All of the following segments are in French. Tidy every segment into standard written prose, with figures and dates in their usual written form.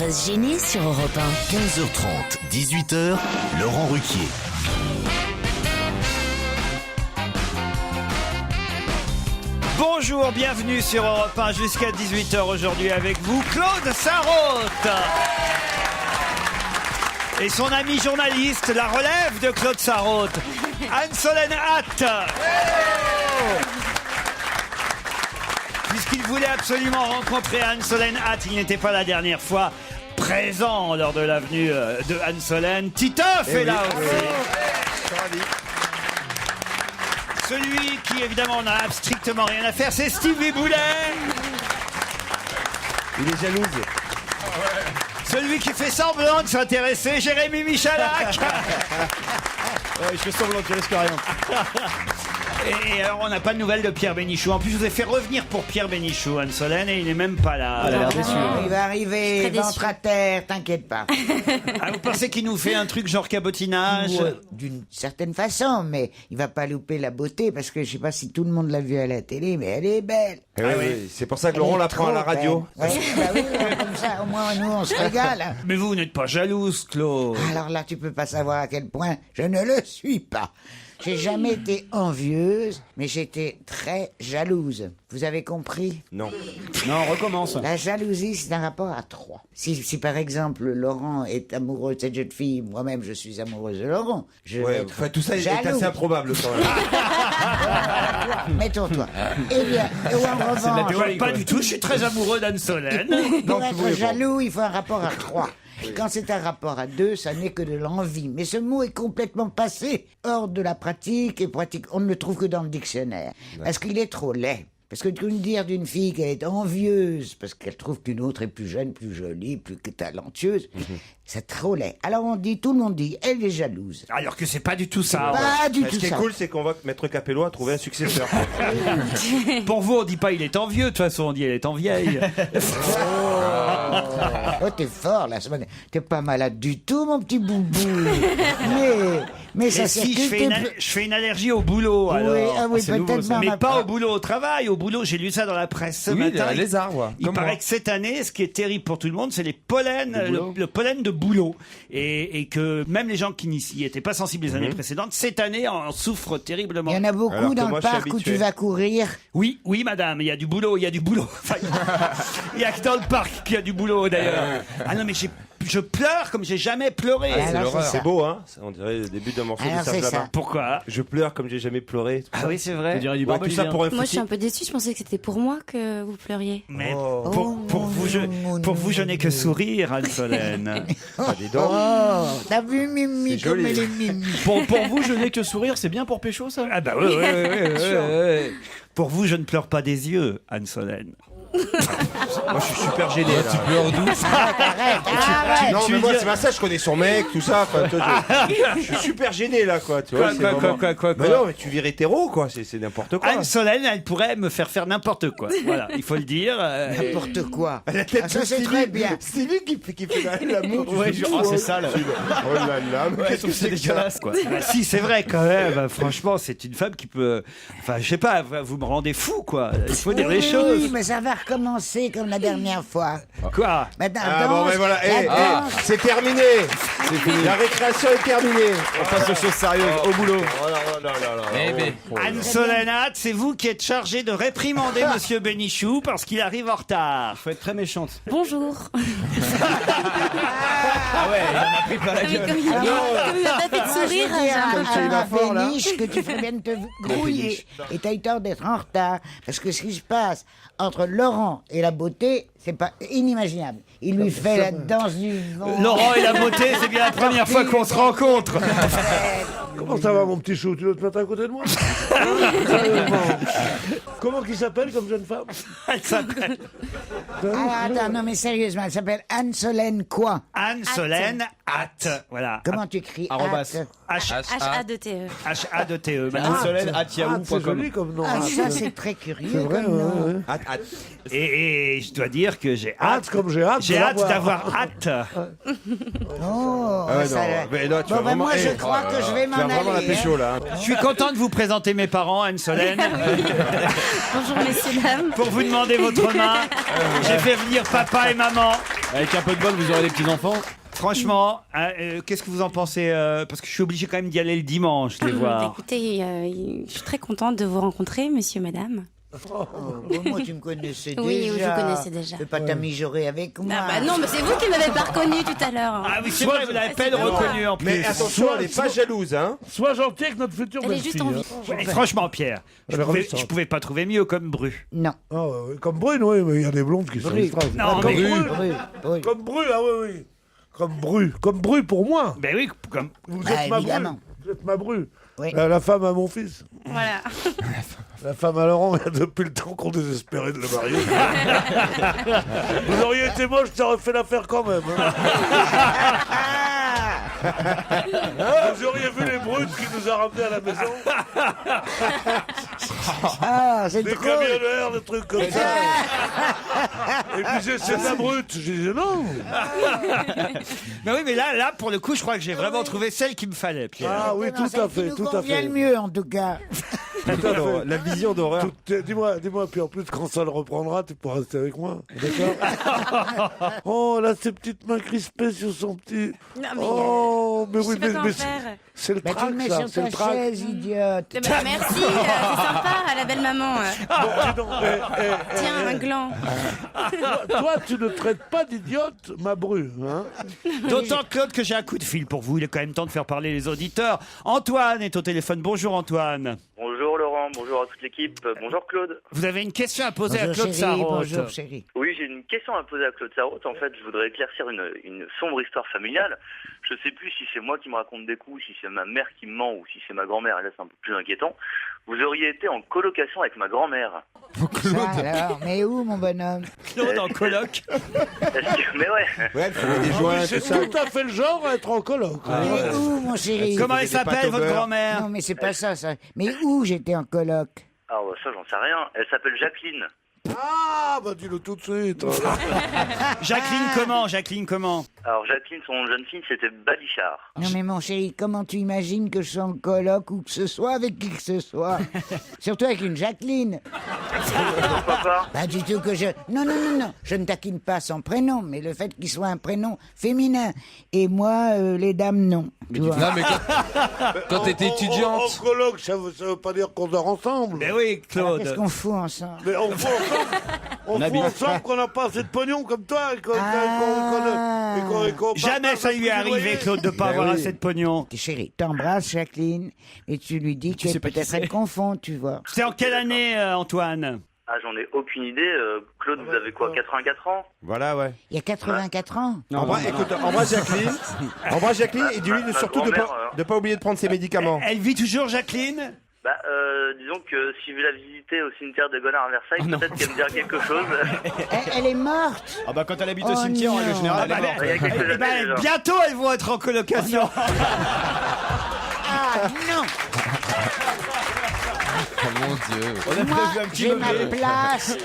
va se gêner sur Europe 1. 15h30, 18h, Laurent Ruquier. Bonjour, bienvenue sur Europe 1 jusqu'à 18h aujourd'hui avec vous, Claude Sarraute. Et son ami journaliste, la relève de Claude Sarraute, Anne-Solène Hatt. Puisqu'il voulait absolument rencontrer Anne-Solène Hatt, il n'était pas la dernière fois présent lors de la venue de Anne-Solène. Titoff est là aussi. Celui qui, évidemment, n'a strictement rien à faire, c'est Stevie Boulet. Il est jalouse. Celui qui fait semblant de s'intéresser, Jérémy Michalak. Je fais semblant qu'il risque rien. Et alors, on n'a pas de nouvelles de Pierre Bénichou. En plus, je vous ai fait revenir pour Pierre Bénichou, Anne-Solène, et il n'est même pas là. Elle a l'air déçue. Il va arriver, ventre à terre, t'inquiète pas. Ah, vous pensez qu'il nous fait un truc genre cabotinage? D'une certaine façon, mais il va pas louper la beauté, parce que je sais pas si tout le monde l'a vue à la télé, mais elle est belle. Ah oui. C'est pour ça que Laurent l'apprend à la radio. Ouais, bah oui, comme ça, au moins nous on se régale. Mais vous n'êtes pas jalouse, Claude. Alors là, tu peux pas savoir à quel point je ne le suis pas. J'ai jamais été envieuse, mais j'étais très jalouse. Vous avez compris? Non. Non, on recommence. La jalousie, c'est un rapport à trois. Si par exemple, Laurent est amoureux de cette jeune fille, moi-même je suis amoureuse de Laurent, je vais être tout ça est jalouse. assez improbable quand même. Mettons-toi. Eh bien, ou en revanche, Ouais, pas du tout, je suis très amoureux d'Anne-Solène. pour être jaloux, il faut un rapport à trois. Quand c'est un rapport à deux, ça n'est que de l'envie. Mais ce mot est complètement passé hors de la pratique et pratique. On ne le trouve que dans le dictionnaire. Parce qu'il est trop laid. Parce que dire d'une fille qu'elle est envieuse parce qu'elle trouve qu'une autre est plus jeune, plus jolie, plus talentueuse, c'est trop laid. Alors tout le monde dit, elle est jalouse. Alors que c'est pas du tout ça. Pas du tout Ce qui est ça. cool, c'est qu'on voit que Maître Capello a trouvé un successeur. Pour vous, on dit pas il est envieux, de toute façon, on dit elle est en vieille. Oh, t'es fort, là. T'es pas malade du tout, mon petit boubou. mais ça si, circule. je fais une allergie au boulot, alors. Oui, ah oui, C'est peut-être nouveau, ça. même Mais à pas part. au boulot au travail. Au boulot, j'ai lu ça dans la presse ce matin. les arbres. Il paraît que cette année, ce qui est terrible pour tout le monde, c'est les pollens, le pollen de boulot. Et que même les gens qui n'y étaient pas sensibles les années précédentes, cette année en souffrent terriblement. Il y en a Alors beaucoup que dans moi, le je suis parc où habitué. tu vas courir. Oui, madame, il y a du boulot, il y a du boulot. Enfin, il y a que dans le parc qu'il y a du boulot, d'ailleurs. Ah non, mais je pleure comme j'ai jamais pleuré. Ah, alors, c'est ça. C'est beau, hein. On dirait le début d'un morceau Alors, de Serge c'est ça. Lama. Pourquoi? Je pleure comme j'ai jamais pleuré. Ah oui, c'est vrai. Tout ça pour un Moi, je suis footing. un peu déçue. Je pensais que c'était pour moi que vous pleuriez. Mais Oh. pour vous, je n'ai que sourire, Anne-Solène. Ah, dis donc. Oh, t'as vu Mimi C'est comme joli. elle est Mimi. Pour vous, je n'ai que sourire, c'est bien pour pécho, ça? Ah bah oui. Pour vous, je ne pleure pas des yeux, Anne-Solène. Moi, je suis super gêné. là. pleures d'où? Arrête. Non, tu mais veux moi, dire- c'est pas ça, je connais son mec, tout ça. Enfin, toi, je suis super gêné, là, quoi. Tu vois, Quoi, c'est quoi, vraiment- quoi, quoi, Mais quoi non, mais tu vires hétéro, quoi. C'est n'importe quoi. Anne-Solène, elle pourrait me faire n'importe quoi. Voilà, il faut le dire. N'importe quoi. La tête Ah, ça de c'est Stevie. très bien. C'est lui qui fait l'amour. tu Ouais, fais oh, tout, c'est hein. sale. Oh là là, mais qu'est-ce que c'est que ça? dégueulasse, quoi. Ah, si, c'est vrai quand même. Franchement, c'est une femme qui peut. Enfin, je sais pas, vous me rendez fou, quoi. Il faut dire les Oui, choses. mais ça va recommencer comme la dernière fois. Quoi? Maintenant, Ah bon, mais voilà, c'est terminé. La récréation est terminée. On passe aux choses sérieuses, au boulot. Oh là là là là. Eh ben. Anne-Solène Hatt, c'est vous qui êtes chargée de réprimander Monsieur Bénichou parce qu'il arrive en retard. Faut être très méchante. Bonjour. Ah ouais, il en a pris plein la gueule. Comme il m'a pas fait de J'ai sourire, dit j'ai un peu à peur. ma péniche que tu ferais bien de te grouiller. Et t'as eu tort d'être en retard. Parce que ce qui se passe entre Laurent et la beauté, c'est pas inimaginable. Il lui fait la danse du vent. Laurent et la beauté, c'est bien la première fois qu'on se rencontre. Comment ça va, mon petit chou? Tu dois te mettre à côté de moi? Comment qu'il s'appelle comme jeune femme? Elle s'appelle Ah, attends, non mais sérieusement, elle s'appelle Anne-Solène quoi? Anne-Solène Hatt. Voilà. Comment tu écris Arrobas. Hâte H-A-2-T-E. H-A-D-T-E. Anne-Solène, Ah, c'est atiaou.com. joli comme nom. Ah, Hâte. ça c'est très curieux C'est vrai, comme nom. ouais, ouais. Hâte. Et je dois dire que j'ai hâte. Hâte comme j'ai hâte. J'ai de hâte l'avoir. d'avoir hâte. Oh, Ah ouais, ça non, va. mais là, tu Bon, vas ben, vraiment. moi je eh, crois que je vais Tu m'en vas vraiment la aller. pécho, là. hein. Je suis content de vous présenter mes parents, Anne-Solène. Bonjour, messieurs, dames. Pour vous demander votre main, j'ai fait venir papa et maman. Avec un peu de bol, vous aurez des petits-enfants. Franchement, qu'est-ce que vous en pensez parce que je suis obligé quand même d'y aller le dimanche, les voir. Écoutez, je suis très contente de vous rencontrer, monsieur, madame. Moi, tu me connaissais déjà. Oui, je vous connaissais déjà. Tu peux pas t'amijorer avec moi. Ah bah non, mais c'est vous qui m'avez pas reconnu tout à l'heure. Ah oui, c'est vrai, vous l'avez à peine reconnu en plus. Mais attention, elle n'est pas jalouse, hein. Sois gentil avec notre future Elle est juste belle-fille. en vie. Et franchement, Pierre, je Elle est pouvais, ravissante. je pouvais pas trouver mieux comme Bru. Non. Ah, ouais. Comme Brune, oui, mais il y a des blondes qui sont Bru. extraordinaires. Non, Comme mais- Bru. Oui. Comme Bru, ah oui, oui. Comme Bru pour moi. Ben oui, comme... Vous Bah, êtes ma Bru. évidemment. Vous êtes ma Bru. Oui. La femme à mon fils. Voilà. La femme à Laurent, il y a depuis le temps qu'on désespérait de le marier. Vous auriez été moche, ça aurait fait l'affaire quand même. Hein. Vous auriez vu les brutes qui nous a ramenés à la maison. Ah, c'est Des drôle. camionneurs, des trucs comme ça. Et puis c'est la brute. J'ai dit non. Ben oui, mais là, pour le coup, je crois que j'ai vraiment trouvé celle qu'il me fallait, Pierre. Ah oui, tout à fait, tout à convient fait. le mieux, en tout cas. Tout à fait. La vision d'horreur. Dis-moi, puis en plus, quand ça le reprendra, tu pourras rester avec moi. D'accord. Oh, là, ses petites mains crispées sur son petit. Non, mais Oh, mais je oui, sais pas mais comment faire. c'est le Bah, tu trac, le mets ça. sur C'est le ta trac. chaise, idiote. Bah, merci, c'est sympa, la belle maman. Bon, dis donc, Tiens, un gland. toi, tu ne traites pas d'idiote ma Bru, hein. D'autant, Claude, que j'ai un coup de fil pour vous. Il est quand même temps de faire parler les auditeurs. Antoine est au téléphone. Bonjour, Antoine. Bonjour Laurent, bonjour à toute l'équipe, bonjour Claude. Vous avez une question à poser Bonjour, à Claude chérie, Sarraute. bonjour, chérie. Oui, j'ai une question à poser à Claude Sarraute. En fait, je voudrais éclaircir une sombre histoire familiale. Je sais plus si c'est moi qui me raconte des coups, si c'est ma mère qui me ment ou si c'est ma grand-mère, et là c'est un peu plus inquiétant. Vous auriez été en colocation avec ma grand-mère. Ça, alors, mais où, mon bonhomme? Claude en coloc. Mais ouais. Ouais, elle fait des Ah, joints, mais tout c'est ça. tout à fait le genre à être en coloc. Mais où, mon chéri? Comment elle des pâtes s'appelle, au votre beurre. grand-mère? Non, mais c'est pas ça. Mais où j'étais en coloc? Ah ouais, ça j'en sais rien. Elle s'appelle Jacqueline. Ah, bah dis-le tout de suite. Jacqueline comment? Jacqueline comment? Alors Jacqueline, son nom de jeune fille, c'était Balichard. Non, mais mon chéri, comment tu imagines que je sois en coloc ou que ce soit avec qui que ce soit? Surtout avec une Jacqueline. Pourquoi pas? Pas du tout que je... Non, non, non, non. Je ne taquine pas son prénom, mais le fait qu'il soit un prénom féminin. Et moi, les dames, non. Tu vois. Non, mais quand t'étais étudiante. En coloc, ça veut pas dire qu'on dort ensemble. Mais oui, Alors, qu'est-ce Claude. qu'on fout ensemble? Mais on fout ensemble qu'on n'a pas assez de pognon comme toi. Et qu'on Jamais ça lui est arrivé, Claude, de pas Ben avoir oui. assez de pognon. Chérie, t'embrasses Jacqueline et tu lui dis que sais pas qui peut-être c'est. elle confond, tu vois. C'est en quelle année, Antoine? Ah, j'en ai aucune idée. Claude, vous avez quoi, 84 ans? Voilà, ouais. Il y a 84 ans. Embrasse Jacqueline. Embrasse Jacqueline et dis-lui Ma surtout de grand-mère, pas oublier de prendre ses médicaments. Elle vit toujours, Jacqueline? Bah, disons que si vous la visitez au cimetière de Gonard à Versailles, peut-être qu'elle me dira quelque chose. Elle est morte. Ah bah quand elle habite au Oh cimetière, en règle non. générale, elle est Ah morte. Il y a quelques Eh ben, années déjà. bientôt, elles vont être en colocation. Ah non. Oh mon Dieu. On a Moi, prévu un petit j'ai ma meublé. place.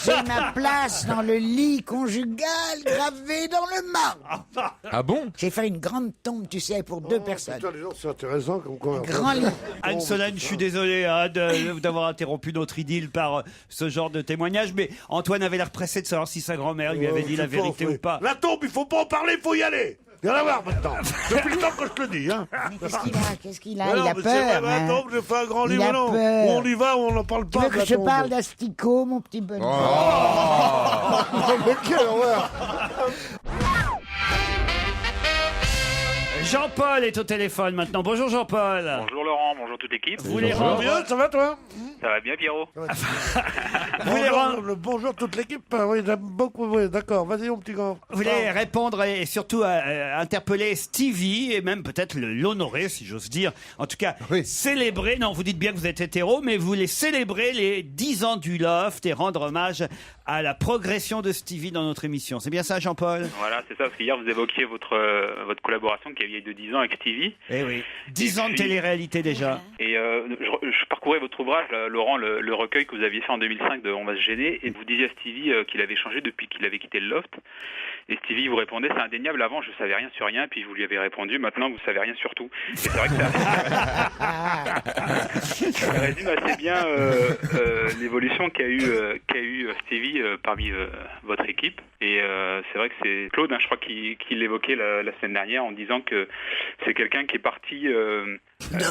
J'ai ma place dans le lit conjugal gravé dans le marbre. Ah bon? J'ai fait une grande tombe, tu sais, pour deux personnes. Putain, les gens, c'est intéressant comme conversation. Grand lit. Anne Solène, je suis désolé hein, d'avoir interrompu notre idylle par ce genre de témoignage, mais Antoine avait l'air pressé de savoir si sa grand-mère lui avait dit la vérité ou pas. La tombe, il faut pas en parler, il faut y aller. Il y en a marre maintenant. Depuis le temps que je te le dis. Hein. Mais qu'est-ce qu'il a? Qu'est-ce qu'il a? Mais Il non, a mais c'est vrai, peur. mais la hein. tombe, j'ai fait un grand Il livre, a non. peur. Ou on y va ou on n'en parle Tu pas. veux de que la je tombe. parle d'asticot, mon petit bonhomme? Mais quelle horreur. Jean-Paul est au téléphone maintenant. Bonjour Jean-Paul. Bonjour Laurent, bonjour toute l'équipe. Vous voulez Ça va rendre, bien, ça va toi? Ça va bien Pierrot? vous voulez rendre- Bonjour toute l'équipe. Oui, j'aime beaucoup. Oui, d'accord. Vas-y, mon petit gars. vous voulez répondre et surtout interpeller Stevie et même peut-être l'honorer, si j'ose dire. En tout cas, célébrer, non, vous dites bien que vous êtes hétéro, mais vous voulez célébrer les 10 ans du Loft et rendre hommage à la progression de Stevie dans notre émission. C'est bien ça, Jean-Paul? Voilà, c'est ça, parce qu'hier vous évoquiez votre collaboration qui est vieille de 10 ans avec Stevie. Eh oui. 10 ans de télé-réalité déjà. Et je parcourais votre ouvrage, là, Laurent, le recueil que vous aviez fait en 2005 de On va se gêner, et vous disiez à Stevie qu'il avait changé depuis qu'il avait quitté le Loft. Et Stevie vous répondait, c'est indéniable, avant je savais rien sur rien, puis vous lui avez répondu, maintenant vous savez rien sur tout. Et c'est vrai que ça résume assez bien l'évolution qu'a eu Stevie parmi votre équipe. Et c'est vrai que c'est Claude, je crois, qui l'évoquait la semaine dernière en disant que c'est quelqu'un qui est parti de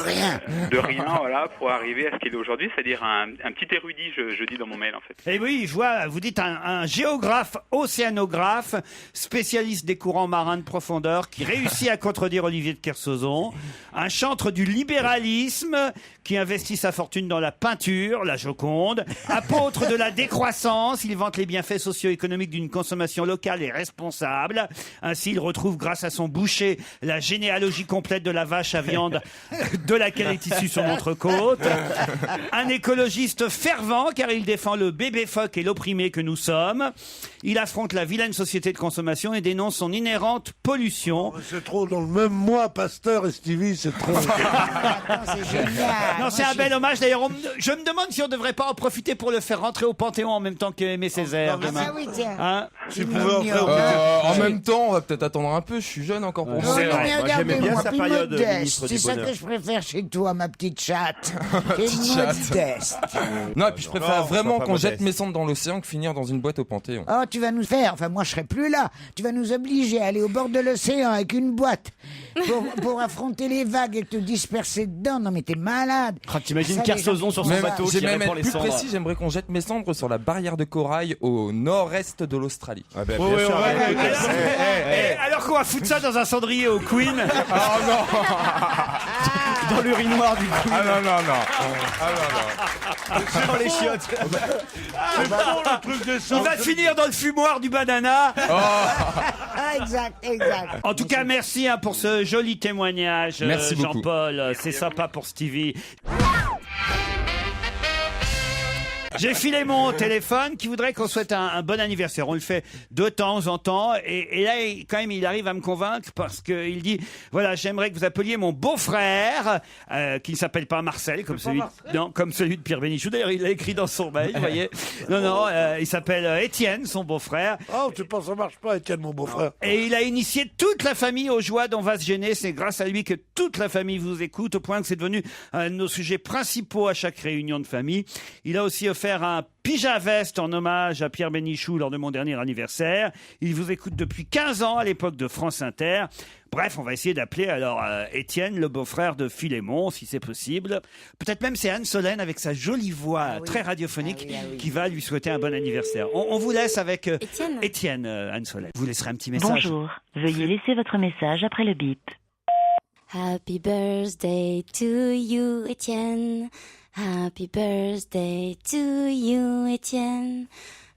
rien, voilà, pour arriver à ce qu'il est aujourd'hui, c'est-à-dire un petit érudit, je dis dans mon mail en fait. Et oui, je vois, vous dites un géographe océanographe, spécialiste des courants marins de profondeur, qui réussit à contredire Olivier de Kersauzon, un chantre du libéralisme, qui investit sa fortune dans la peinture, la Joconde, apôtre de la décroissance, il vante les bienfaits socio-économiques d'une consommation locale et responsable. Ainsi, il retrouve grâce à son boucher la généalogie complète de la vache à viande de laquelle est issue son entrecôte. Un écologiste fervent car il défend le bébé phoque et l'opprimé que nous sommes. Il affronte la vilaine société de consommation et dénonce son inhérente pollution. Oh, c'est trop dans le même mois, Pasteur et Stevie, c'est trop. C'est génial. Non, c'est un bel hommage. D'ailleurs, je me demande si on ne devrait pas en profiter pour le faire rentrer au Panthéon en même temps qu'Aimé Césaire demain. Ah oui, tiens. Hein? Si vous pouvez entrer au En même temps, on va peut-être attendre un peu. Je suis jeune encore pour Non, moi. mais Moi, j'aimais bien regardez-moi, sa plus période, modeste. ministre C'est du ça Bonheur. que je préfère chez toi, ma petite chatte. T'es Petite chatte. modeste. Non, et puis je préfère Non, vraiment sois pas qu'on jette modeste. mes cendres dans l'océan que finir dans une boîte au Panthéon. Oh, tu vas nous faire, enfin moi je serai plus là, tu vas nous obliger à aller au bord de l'océan avec une boîte pour affronter les vagues et te disperser dedans. Non mais t'es malade. Ah, t'imagines Ça, les Kersozon gens sur qui son font ça. bateau J'ai qui même répand être les plus cendres. précis, j'aimerais qu'on jette mes cendres sur la barrière de corail au nord-est de l'Australie. Ah ben, Ouais, bien ouais, sûr, ouais, arrête. ouais, Alors qu'on va foutre ça dans un cendrier au Queen. Dans l'urinoir du coup. Ah non, non, non. Dans les chiottes. C'est bon le truc des On cendres. va finir dans le fumoir du banana. Ah, exact. En tout cas, merci pour ce joli témoignage, Merci beaucoup. Jean-Paul. C'est sympa pour Stevie. J'ai filé mon téléphone qui voudrait qu'on souhaite un bon anniversaire. On le fait de temps en temps. Et là, quand même, il arrive à me convaincre parce qu'il dit, voilà, j'aimerais que vous appeliez mon beau-frère, qui ne s'appelle pas Marcel, comme celui, non, comme celui de Pierre Bénichou. D'ailleurs, il l'a écrit dans son mail, vous voyez. Non, il s'appelle Étienne, son beau-frère. Oh, tu penses que ça marche pas, Étienne, mon beau-frère. Et il a initié toute la famille aux joies dont va se gêner. C'est grâce à lui que toute la famille vous écoute, au point que c'est devenu un de nos sujets principaux à chaque réunion de famille. Il a aussi offert un pyjama veste en hommage à Pierre Bénichou lors de mon dernier anniversaire. Il vous écoute depuis 15 ans à l'époque de France Inter. Bref, on va essayer d'appeler alors Étienne, le beau-frère de Philémon, si c'est possible. Peut-être même c'est Anne Solène avec sa jolie voix très radiophonique qui va lui souhaiter un bon anniversaire. On vous laisse avec Étienne, Anne Solène. Vous laisserez un petit message. Bonjour, veuillez laisser votre message après le bip. Happy birthday to you, Étienne. Happy birthday to you, Étienne.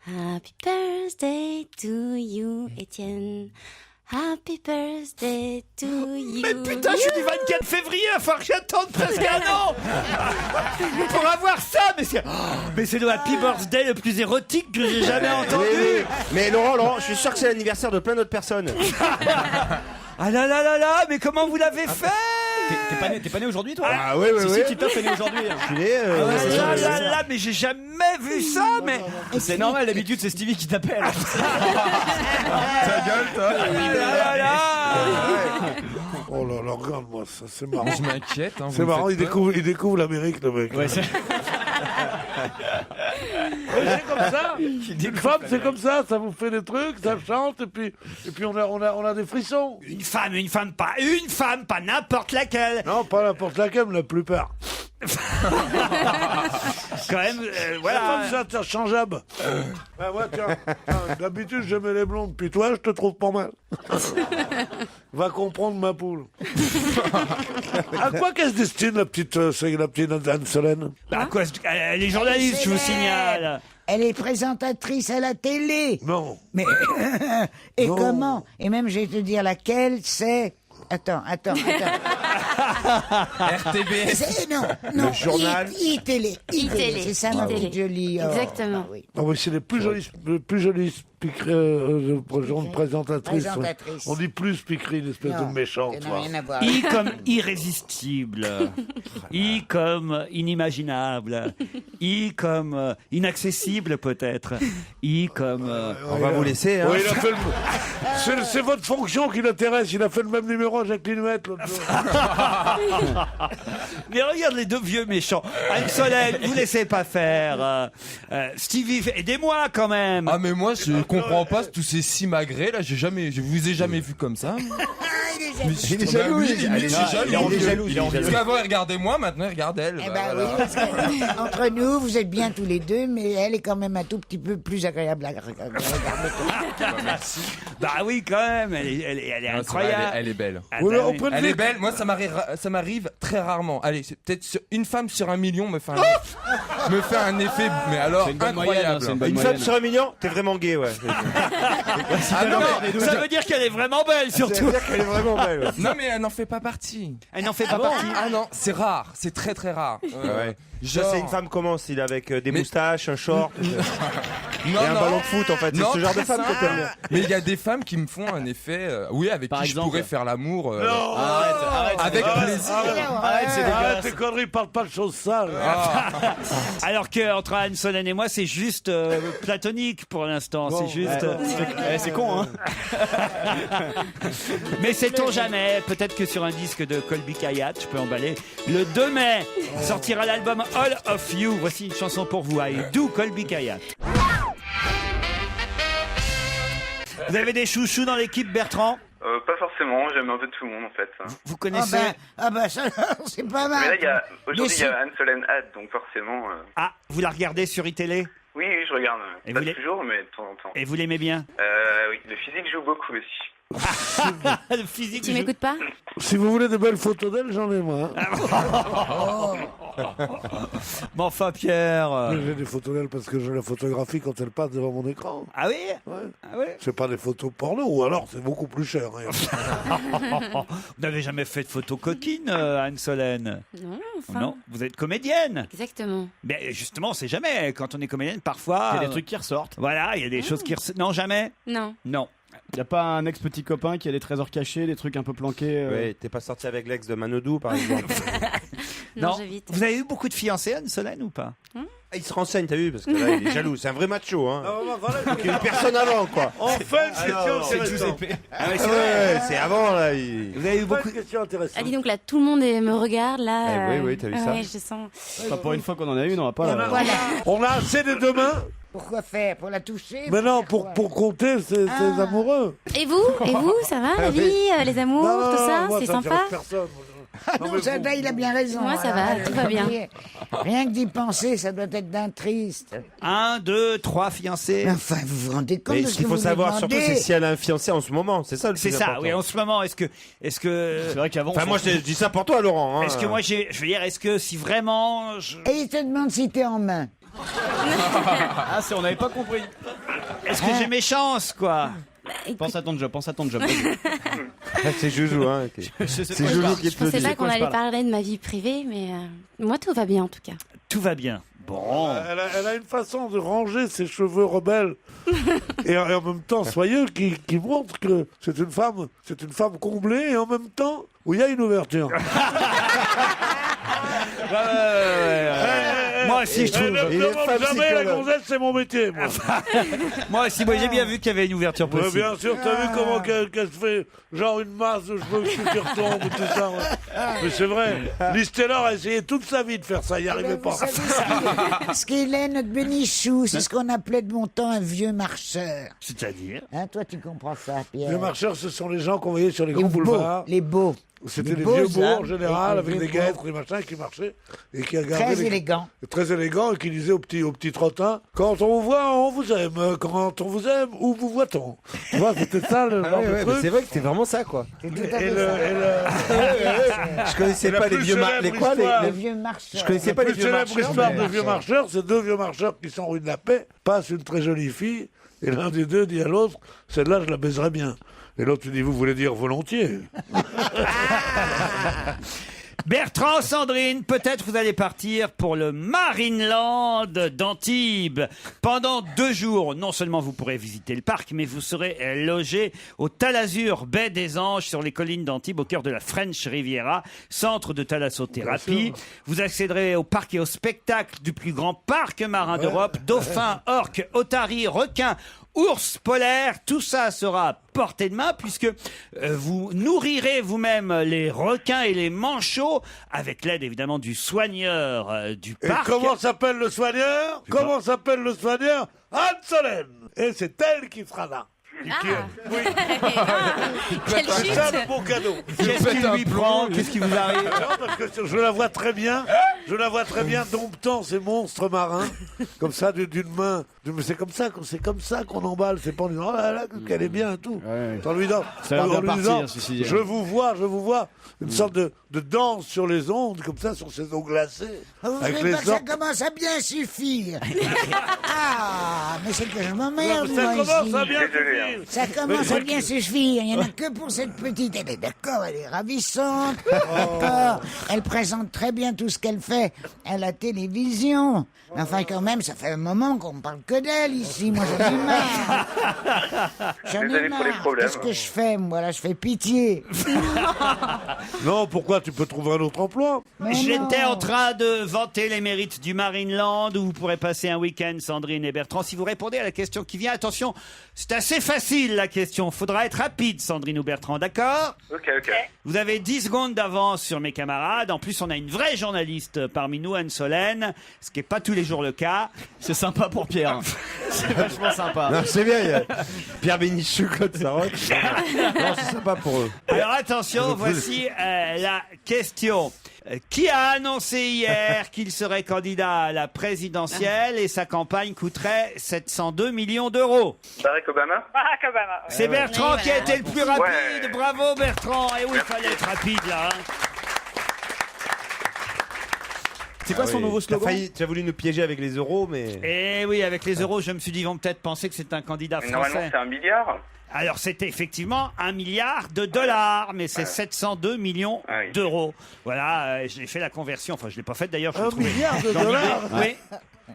Happy birthday to you, Étienne. Happy birthday to you. Mais putain, je suis du 24 février, il va falloir que j'attende presque un an pour avoir ça. Mais c'est le happy birthday le plus érotique que j'ai jamais entendu. Oui. Mais Laurent, je suis sûr que c'est l'anniversaire de plein d'autres personnes. Ah là là là là, mais comment vous l'avez fait? T'es pas né aujourd'hui, toi? Ah oui, Si, Titoff est né aujourd'hui. Je suis né, Ah là là là, mais j'ai jamais vu ça, mais... C'est normal, d'habitude, c'est Stevie qui t'appelle. Ta gueule, toi. Ah là là. Oh là là, regarde-moi ça, c'est marrant. Je m'inquiète. Hein, C'est marrant, il découvre l'Amérique, le mec. Ouais, c'est comme ça. Une femme, c'est comme ça vous fait des trucs, ça chante, et puis on a des frissons. Une femme, pas n'importe laquelle. Non, pas n'importe laquelle, mais la plupart. Quand même, voilà. La femme, c'est interchangeable. Ouais, tiens, d'habitude, j'aimais les blondes, puis toi, je te trouve pas mal. Va comprendre ma poule. À quoi qu'elle se destine, la petite Anne Solène? Bah, quoi, elle est journaliste, je vous signale. Elle est présentatrice à la télé. Non. Mais et Non. comment? Et même, je vais te dire laquelle c'est. Attends. RTBS. Non. Le journal. iTélé. iTélé. C'est ça, ma petite jolie. Exactement. Oui. Non, mais c'est les plus jolis présentatrice. Présentatrice. On dit plus piquerie, une espèce Non, de méchante. ça n'a rien à voir. I comme irrésistible. I comme inimaginable. I comme inaccessible peut-être. I comme... On va vous laisser. Hein. Oui, il a fait c'est votre fonction qui l'intéresse. Il a fait le même numéro à Jacqueline Huette l'autre jour. Mais regarde les deux vieux méchants. Anne-Solène, vous laissez pas faire. Stevie, aidez-moi quand même. Ah mais moi je comprends pas tous ces simagrées là, je vous ai jamais vu comme ça. Mais Il est jaloux, il est jaloux. Parce qu'avant il regardait moi, maintenant il regarde elle. Eh Bah, ben voilà. oui, parce que, entre nous, vous êtes bien tous les deux, mais elle est quand même un tout petit peu plus agréable à regarder. Bah oui, quand même, elle est Non, c'est vrai, incroyable. elle est belle. Ah, Ou bah alors, on oui. peut Elle dire- est belle, moi ça m'arrive très rarement. Allez, c'est peut-être une femme sur 1 million me fait un effet, mais alors C'est une bonne moyenne, hein, incroyable. c'est une bonne Une moyenne. femme sur 1 million, t'es vraiment gay, ouais. Ah non, Ça veut dire qu'elle est vraiment belle, surtout. C'est-à-dire qu'elle est vraiment belle. Ouais. non mais elle n'en fait pas partie. Elle n'en fait pas partie. Ah non, c'est rare, c'est très très rare. Ouais. Genre... Ça, c'est une femme comment? S'il est avec des Mais- moustaches, un short Non, et un ballon de foot, en fait. C'est Non, ce genre de très femme que t'aimes bien. Mais il y a des femmes qui me font un effet, oui, avec Par qui exemple. je pourrais faire l'amour. Arrête, avec c'est plaisir. Arrête, c'est Arrête dégueulasse. tes conneries, parle pas de choses sales. Alors qu'entre Anne-Solène et moi, c'est juste platonique pour l'instant. C'est juste. C'est con, hein. Mais sait-on jamais, peut-être que sur un disque de Colby Kayat, je peux emballer. Le 2 mai sortira l'album All of You. Voici une chanson pour vous, I Do Colby Kayat. Vous avez des chouchous dans l'équipe, Bertrand? Pas forcément, j'aime un peu tout le monde en fait. Vous Ah connaissez? ben ça, c'est pas mal. Mais là, aujourd'hui, il y Des a Anne-Solène Had, donc forcément. Ah, vous la regardez sur iTélé? Oui, je regarde. Et Pas vous les- toujours, mais de temps en temps. Et vous l'aimez bien? Oui, le physique joue beaucoup aussi. Le physique. Tu m'écoutes pas? Si vous voulez de belles photos d'elle, j'en ai moi. Mais enfin, Pierre. J'ai des photos d'elle parce que je la photographie quand elle passe devant mon écran. Ah oui? Ouais. Ah oui? C'est pas des photos porno, ou alors c'est beaucoup plus cher. Hein. Vous n'avez jamais fait de photo coquine, Anne-Solène? Non, enfin. Non, vous êtes comédienne. Exactement. Mais justement, on sait jamais. Quand on est comédienne, parfois. Il y a des trucs qui ressortent. Voilà, il y a des choses qui Non, jamais? Non. Non. Y a pas un ex-petit copain qui a des trésors cachés, des trucs un peu planqués Ouais, t'es pas sorti avec l'ex de Manodou, par exemple. Non, j'évite. Vous avez eu beaucoup de fiancés, Anne-Solène, ou pas? Ah, il se renseigne, t'as vu, parce que là, il est jaloux. C'est un vrai macho, hein. Il y a une personne avant, quoi. Enfin, une question c'est intéressante. Ah oui, Ah ouais, c'est avant, là. Vous avez eu Enfin, beaucoup. une question intéressante. Ah, dis donc là, tout le monde me regarde là. Eh oui, t'as vu ça. Ouais, je sens. Pas pour une fois qu'on en a une, on va pas là. Voilà. On a assez des deux mains. Pourquoi faire? Pour la toucher? Mais non, faire quoi? pour compter ses amoureux. Et vous, ça va, la vie, les amours, Non, tout ça, moi, c'est ça sympa. intéresse personne. Ah non, ça, là, il a bien raison. Moi, ça Alors, va, tout va bien. Rien que d'y penser, ça doit être d'un triste. 1, 2, 3 fiancés. Mais enfin, vous vous rendez compte Mais de ce ce qu'il que faut vous savoir, me surtout, demandez? c'est si elle a un fiancé en ce moment. C'est ça le plus C'est ça, important. oui, en ce moment, est-ce que. C'est vrai qu'avant. Enfin, moi, je dis ça pour toi, Laurent. Hein. Est-ce que moi, je veux dire, est-ce que si vraiment. Et il te demande si t'es en main. Ah, on n'avait pas compris. Est-ce que j'ai mes chances, quoi? Pense à ton job, C'est Joujou, hein. C'est Joujou qui Je te le pensais dit. pas qu'on allait parler de ma vie privée, mais moi tout va bien en tout cas. Tout va bien. Bon. Elle a une façon de ranger ses cheveux rebelles et en même temps soyeux qui montre que c'est une femme comblée et en même temps où il y a une ouverture. Moi aussi, je trouve. Ne me demande jamais, la gonzesse, c'est mon métier. Moi, Moi aussi, moi j'ai bien vu qu'il y avait une ouverture Ouais, possible. bien sûr, t'as vu comment qu'elle se fait genre une masse de cheveux qui retombe et tout ça. Ouais. Mais c'est vrai, Liz Taylor a essayé toute sa vie de faire ça, il n'y arrivait Vous pas. savez ce qu'il est, notre bénichou, c'est ce qu'on appelait de mon temps un vieux marcheur. C'est-à-dire? Hein, toi, tu comprends ça, Pierre? Les marcheurs, ce sont les gens qu'on voyait sur les Les grands beaux, boulevards. les beaux. C'était Les les beaux vieux beaux en hommes général, et avec les des beaux. guêtres, des machins qui marchaient et qui regardaient. Très élégant. Très élégant et qui disaient au petit trottin: quand on vous voit, on vous aime. Quand on vous aime, où vous voit-on? Tu vois, c'était ça le genre de truc. C'est vrai que c'était vraiment ça, quoi. C'est tout à fait ça. Je connaissais pas les vieux Le vieux marcheur. La Je connaissais pas les plus vieux célèbre marcheurs. histoire mais- de vieux marcheurs, c'est deux vieux marcheurs qui sont rue de la Paix, passent une très jolie fille, et l'un des deux dit à l'autre: celle-là, je la baiserais bien. Et l'autre lui dit: vous voulez dire volontiers? Bertrand, Sandrine, peut-être vous allez partir pour le Marineland d'Antibes. Pendant 2 jours, non seulement vous pourrez visiter le parc, mais vous serez logé au Talazur Baie des Anges sur les collines d'Antibes, au cœur de la French Riviera, centre de thalassothérapie. Vous accéderez au parc et au spectacle du plus grand parc marin d'Europe. Dauphins, orques, otaries, requins, ours polaires, tout ça sera à portée de main puisque vous nourrirez vous-même les requins et les manchots avec l'aide évidemment du soigneur du parc. Et comment s'appelle le soigneur? Comment s'appelle le soigneur? Anne Solène. Et c'est elle qui sera là. Oui. Quelle C'est chute. ça le beau cadeau. Qu'est-ce qui lui prend? Qu'est-ce qui vous arrive? Non, parce que je la vois très bien. Je la vois très bien domptant ces monstres marins, comme ça d'une main. Mais c'est comme ça qu'on emballe. C'est pas en disant oh là là qu'elle est bien et tout. En lui disant, Ça a l'air bien partir, ceci dit. je vous vois, une sorte de danse sur les ondes, comme ça, sur ces eaux glacées. Vous avec trouvez les pas que ça orques. commence à bien suffire? Ah, mais c'est que je m'emmerde, Ça moi, commence ici. à bien Désolé, hein. suffire. Ça commence à bien suffire. Il n'y en a que pour cette petite. Elle est d'accord, elle est ravissante. D'accord. Elle présente très bien tout ce qu'elle fait à la télévision. Mais enfin, quand même, ça fait un moment qu'on ne parle que d'elle ici. Moi, j'en ai marre. J'en ai Désolé pour les marre. problèmes. Qu'est-ce que je fais, moi, là? Je fais pitié. Non, pourquoi? Tu peux trouver un autre emploi. Mais J'étais non. en train de vanter les mérites du Marineland où vous pourrez passer un week-end, Sandrine et Bertrand. Si vous répondez à la question qui vient, attention, c'est assez facile la question. Faudra être rapide, Sandrine ou Bertrand, d'accord? Ok. Vous avez 10 secondes d'avance sur mes camarades. En plus, on a une vraie journaliste parmi nous, Anne Solène, ce qui n'est pas tous les jours le cas. C'est sympa pour Pierre. hein. C'est vachement sympa. Non, c'est bien, il y a Pierre Bénichou, Claude Sarraute. Non, c'est sympa pour eux. Alors attention, voici la question. Qui a annoncé hier qu'il serait candidat à la présidentielle et sa campagne coûterait 702 millions d'euros? Barack Obama. Barack Obama. C'est Bertrand Oui, qui a voilà. été le plus rapide. Ouais. Bravo Bertrand. Et oui, il fallait être rapide là. hein. C'est quoi son nouveau slogan? Tu as voulu nous piéger avec les euros, mais... Et oui, avec les euros, je me suis dit, ils vont peut-être penser que c'est un candidat Mais normalement, français. c'est 1 milliard. Alors c'était effectivement 1 milliard de dollars, mais c'est 702 millions Ah oui. d'euros. Voilà, j'ai fait la conversion. Enfin, je l'ai pas faite d'ailleurs. je l'ai 1 trouvé milliard de dans l'idée. dollars. Oui.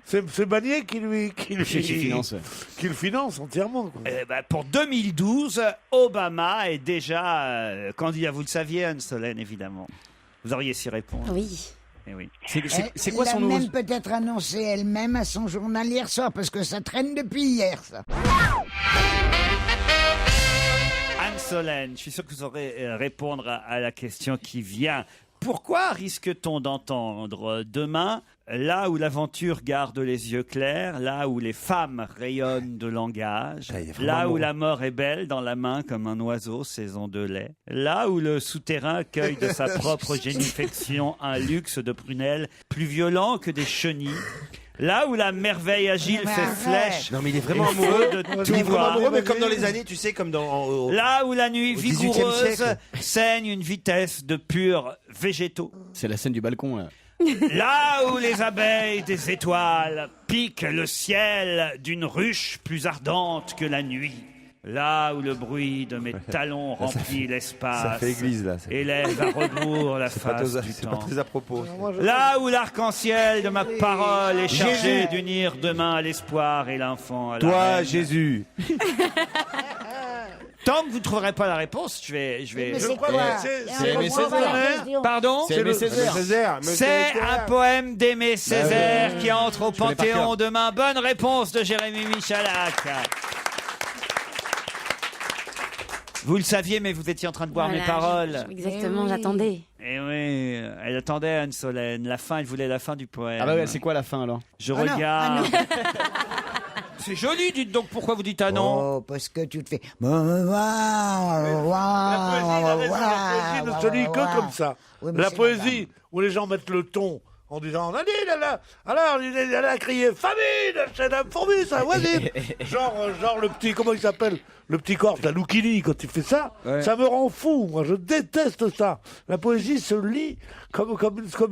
C'est Bagné qui le finance entièrement. Quoi. Pour 2012, Obama est déjà candidat. Vous le saviez, Anne Solène, évidemment. Vous auriez s'y répondre. Oui. Eh oui. C'est quoi son Elle nouveau... l'a même peut-être annoncé elle-même à son journal hier soir, parce que ça traîne depuis hier, ça. Anne Solène, je suis sûr que vous saurez répondre à la question qui vient. Pourquoi risque-t-on d'entendre demain, là où l'aventure garde les yeux clairs, là où les femmes rayonnent de langage, là où la mort est belle dans la main comme un oiseau saison de lait, là où le souterrain cueille de sa propre génification un luxe de prunelles plus violent que des chenilles, là où la merveille agile Mais fait arrête. flèche. Non, mais il est et vraiment feu amoureux. de Il tout est vraiment voir. amoureux, mais comme dans les années, tu sais, comme dans... Là où la nuit au XVIIIe vigoureuse siècle. saigne une vitesse de purs végétaux. C'est la scène du balcon, là. Là où les abeilles des étoiles piquent le ciel d'une ruche plus ardente que la nuit. Là où le bruit de mes talons remplit l'espace. Ça fait église, là. Élève à rebours la face du C'est pas temps. très à propos. Là où l'arc-en-ciel de ma parole est chargé d'unir demain à l'espoir et l'enfant à la Toi, reine. Jésus. Tant que vous ne trouverez pas la réponse, je vais. Mais c'est crois quoi que c'est Aimé Césaire. Pardon. C'est Aimé Césaire. C'est un poème d'Aimé Césaire qui entre au connais par Panthéon cœur. demain. Bonne réponse de Jérémy Michalak. Vous le saviez, mais vous étiez en train de boire Voilà, mes paroles. Exactement, Eh oui. j'attendais. Et oui, elle attendait Anne Solène. La fin, elle voulait la fin du poème. Ah bah ouais, c'est quoi la fin alors? Je Ah non, regarde. C'est joli, dites donc. Pourquoi vous dites ah non? Oh, parce que tu te fais... La poésie ne se lit que comme ça. Oui, mais La c'est poésie, où les gens mettent le ton en disant on a dit là, alors il a crié famine, c'est la fourmi, ça voisine. genre le petit, comment il s'appelle, le petit corps, la Lucchini, quand il fait ça, ça me rend fou. Moi, je déteste ça. La poésie se lit comme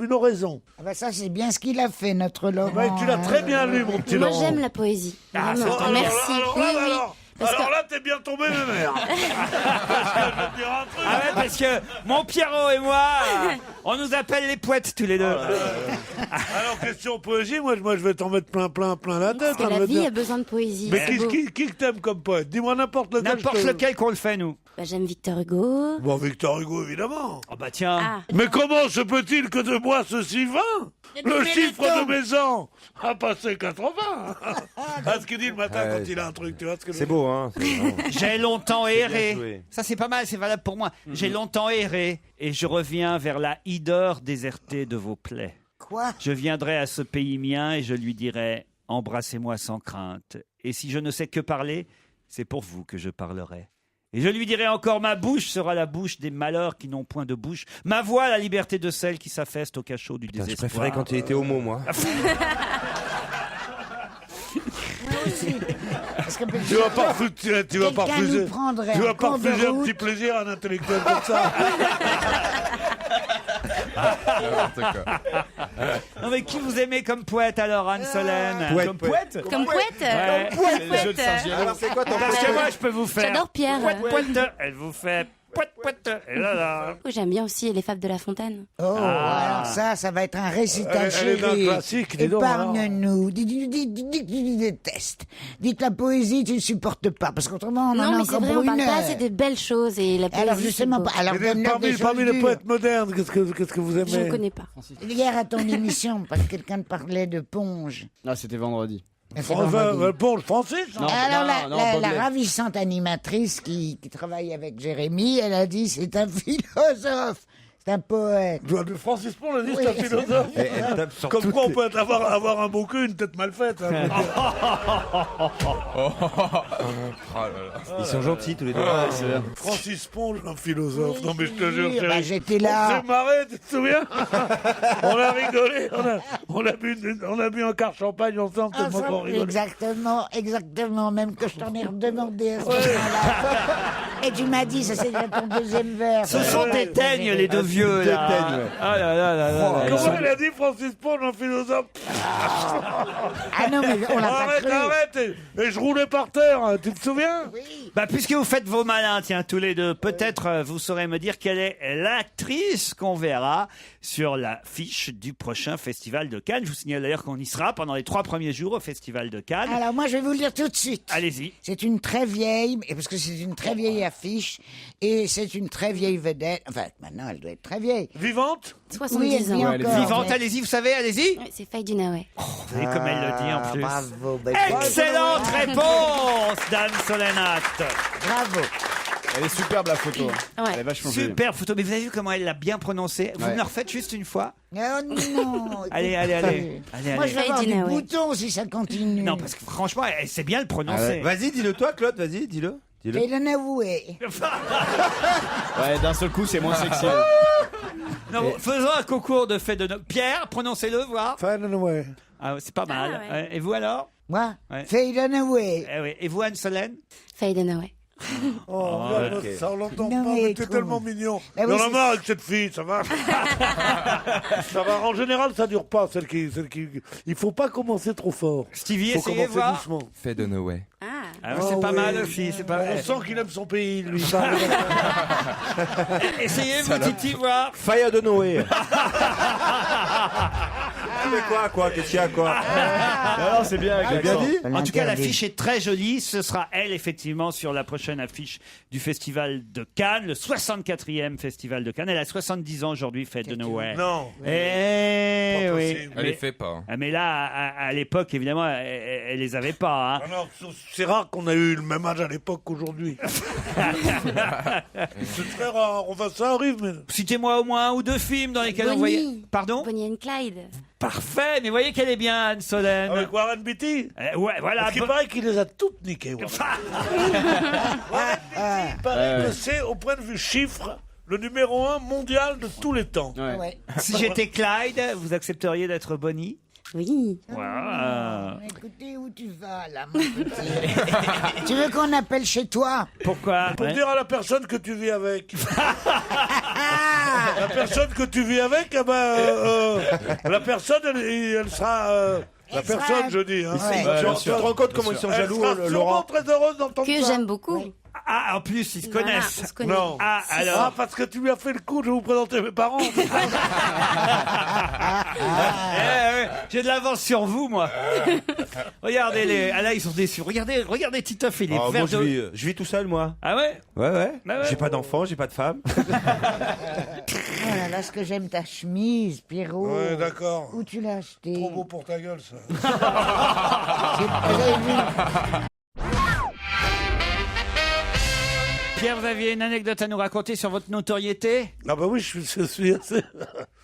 une oraison. Ah bah ça, c'est bien ce qu'il a fait, notre Laurent. Bah, tu l'as très bien lu, mon petit Moi, Laurent. j'aime la poésie. Ah, Vraiment. c'est- Merci. Alors, Oui, oui. Alors là, t'es bien tombé, ma mère. Parce que je vais te dire un truc. Ah ouais, parce que mon Pierrot et moi, on nous appelle les poètes tous les deux. Alors, question poésie, moi je vais t'en mettre plein la tête. Parce que hein, la je veux vie dire. a besoin de poésie. Mais c'est beau. qui que t'aimes comme poète? Dis-moi n'importe lequel. N'importe lequel qu'on le fait, nous. Bah, j'aime Victor Hugo. Bon, Victor Hugo, évidemment. Oh bah tiens. Ah. Mais comment se peut-il que de moi ceci 20? Le chiffre de mes ans a passé 80. Ah, ce qu'il dit le matin quand il a un truc, tu vois ce que je veux C'est dire. beau, hein. J'ai longtemps bien erré. joué. Ça, c'est pas mal, c'est valable pour moi. J'ai longtemps erré et je reviens vers la hideur désertée de vos plaies. Quoi? Je viendrai à ce pays mien et je lui dirai « Embrassez-moi sans crainte. Et si je ne sais que parler, c'est pour vous que je parlerai. Et je lui dirai encore « Ma bouche sera la bouche des malheurs qui n'ont point de bouche. Ma voix, la liberté de celles qui s'affaissent au cachot du Putain, je désespoir. » préférais quand il était homo, moi. Parce que Tu vas pas refuser, tu vas pas quelqu'un refuser, nous prendrait tu vas en pas cours de refuser un route. petit plaisir à un intellectuel comme ça. Non mais qui vous aimez comme poète alors, Anne Solène? Comme poète Comme poète. Ouais. Comme poète. Alors, c'est quoi ton Parce que moi, je peux vous faire... J'adore Pierre. Poète. Elle vous fait... Poète. Et là. Oh, j'aime bien aussi Les Fables de La Fontaine. Oh, alors ça va être un récital Elle est d'un chéri. classique, dis donc, Épargne-nous. Dites que tu détestes. Dites que la poésie, tu ne supportes pas. Parce qu'autrement, on en Non, a mais c'est encore vrai, pour on parle une pas heure. assez des belles choses et la poésie. Alors justement, c'est beau. alors Et donne-leur des parmi choses les dures. poètes modernes, qu'est-ce que vous aimez? Je ne connais pas. Hier à ton émission, parce que quelqu'un te parlait de Ponge. Ah, c'était vendredi. C'est vendredi. Bon, le français, ça. Non, Alors non, la Baudelaire. ravissante animatrice qui travaille avec Jérémy, elle a dit c'est un philosophe, c'est un poète. Francis Pond l'a dit, Oui. c'est un philosophe. Elle tape sur Comme toutes quoi on les- peut avoir un beau cul, une tête mal faite. hein. Ils sont gentils tous les deux. Francis Pond, un philosophe. Oui, Non mais je te oui, jure, bah, chérie. j'étais On là. s'est marré, tu te souviens? On a rigolé, on a bu un quart champagne ensemble tellement qu'on rigolait. Exactement, même que je t'en ai redemandé à ce moment-là. Et tu m'as dit, ça c'est déjà ton deuxième verre. Ce sont des teignes, les deux vieux, là. teignes, ouais. Ah là là là là. Comment il a dit Francis Pond, un philosophe? Ah non, mais on l'a pas Arrête, cru. arrête! Et je roulais par terre, hein, tu te souviens? Bah, puisque vous faites vos malins, tiens, tous les deux, peut-être vous saurez me dire quelle est l'actrice qu'on verra sur l'affiche du prochain Festival de Cannes. Je vous signale d'ailleurs qu'on y sera pendant les 3 premiers jours au Festival de Cannes. Alors moi je vais vous le dire tout de suite. Allez-y. C'est une très vieille, et parce que c'est une très vieille affiche, et c'est une très vieille vedette. Enfin, maintenant elle doit être très vieille. Vivante? 70 Oui, elle ans. vit Ouais, elle est encore. Vivante, mais- allez-y, vous savez, allez-y. Ouais, c'est Faye Dunaway. Vous voyez comme elle le dit en plus. Bravo, Excellente réponse d'Anne Solenat. Bravo. Elle est superbe la photo. Ouais. Elle est vachement jolie. Super photo. Mais vous avez vu comment elle l'a bien prononcé? Vous Ouais. me le refaites juste une fois? Oh non. Allez. Moi je vais avoir Faye des Dunaway. boutons si ça continue. Non, parce que franchement, elle sait bien le prononcer. Vas-y, dis-le toi, Claude, vas-y, dis-le. Dis-le. Et le Naway. Ouais, d'un seul coup, c'est moins sexy. Non, faisons un concours de fait de no... Pierre, prononcez-le, voir. Ouais. Ah, c'est pas mal. Ah, ouais. Et vous alors? Moi, Ouais. Faye Dunaway. Eh oui. Et vous, Anne Solène? Faye Dunaway. Oh, regarde, ok. ça on l'entend Non, pas, mais mais t'es trop. tellement mignon. Bah Il y oui, en a c'est- marre avec cette fille, ça va. Ça va. En général, ça dure pas, celle qui. Il faut pas commencer trop fort. Stevie, Faut essayez commencer voir. doucement. Fait de Noé. Ah. Ah, c'est pas oui. mal aussi, c'est pas On mal. sent qu'il aime son pays, lui. Essayez, vous, Titi, voir. Fire de Noé. Mais quoi? Qu'est-ce qu'il y a, quoi? Non, c'est bien avec J'ai bien l'accent. dit? En tout cas, L'interdit. l'affiche est très jolie. Ce sera elle, effectivement, sur la prochaine affiche du Festival de Cannes, le 64e Festival de Cannes. Elle a 70 ans aujourd'hui, Faye Dunaway. Non. Eh Pas oui. possible. Elle les fait pas. Mais là, à l'époque, évidemment, elle les avait pas. Hein. Ah non, c'est rare qu'on ait eu le même âge à l'époque qu'aujourd'hui. C'est très rare. Enfin, ça arrive, mais. Citez-moi au moins un ou deux films dans lesquels on voyait. Bonnie. Pardon? Bonnie and Clyde. Parfait, mais voyez qu'elle est bien, Anne Solène. Avec Warren Beatty. Ouais, voilà. Parce qu'il paraît qu'il les a toutes niquées. Warren Beatty, il paraît que c'est, au point de vue chiffre, le numéro 1 mondial de tous les temps. Ouais. Ouais. Si j'étais Clyde, vous accepteriez d'être Bonnie? Oui. Wow. Écoutez, où tu vas là, mon petit? Tu veux qu'on appelle chez toi? Pourquoi? Pour Ouais. dire à la personne que tu vis avec. La personne que tu vis avec, eh ben, la personne, elle sera La personne, je dis. Hein. Tu te rends compte comment ils sont jaloux, Elle sera Laurent? sûrement très heureuse d'entendre ça. Que j'aime beaucoup. Ah, en plus, ils se Voilà, connaissent. on se connaît. Non. Ah, alors. parce que tu lui as fait le coup de vous présenter mes parents. J'ai de l'avance sur vous, moi. Regardez-les. Ah là, ils sont déçus. Regardez Titoff, il est Oh, vert moi, de... je vis tout seul, moi. Ah ouais? Ouais. Bah ouais. J'ai pas d'enfant, j'ai pas de femme. Oh là là, ce que j'aime ta chemise, Pierrot. Ouais, d'accord. Où tu l'as acheté? Trop beau pour ta gueule, ça. Vous avez vu? Pierre, vous aviez une anecdote à nous raconter sur votre notoriété? Ah bah oui, je suis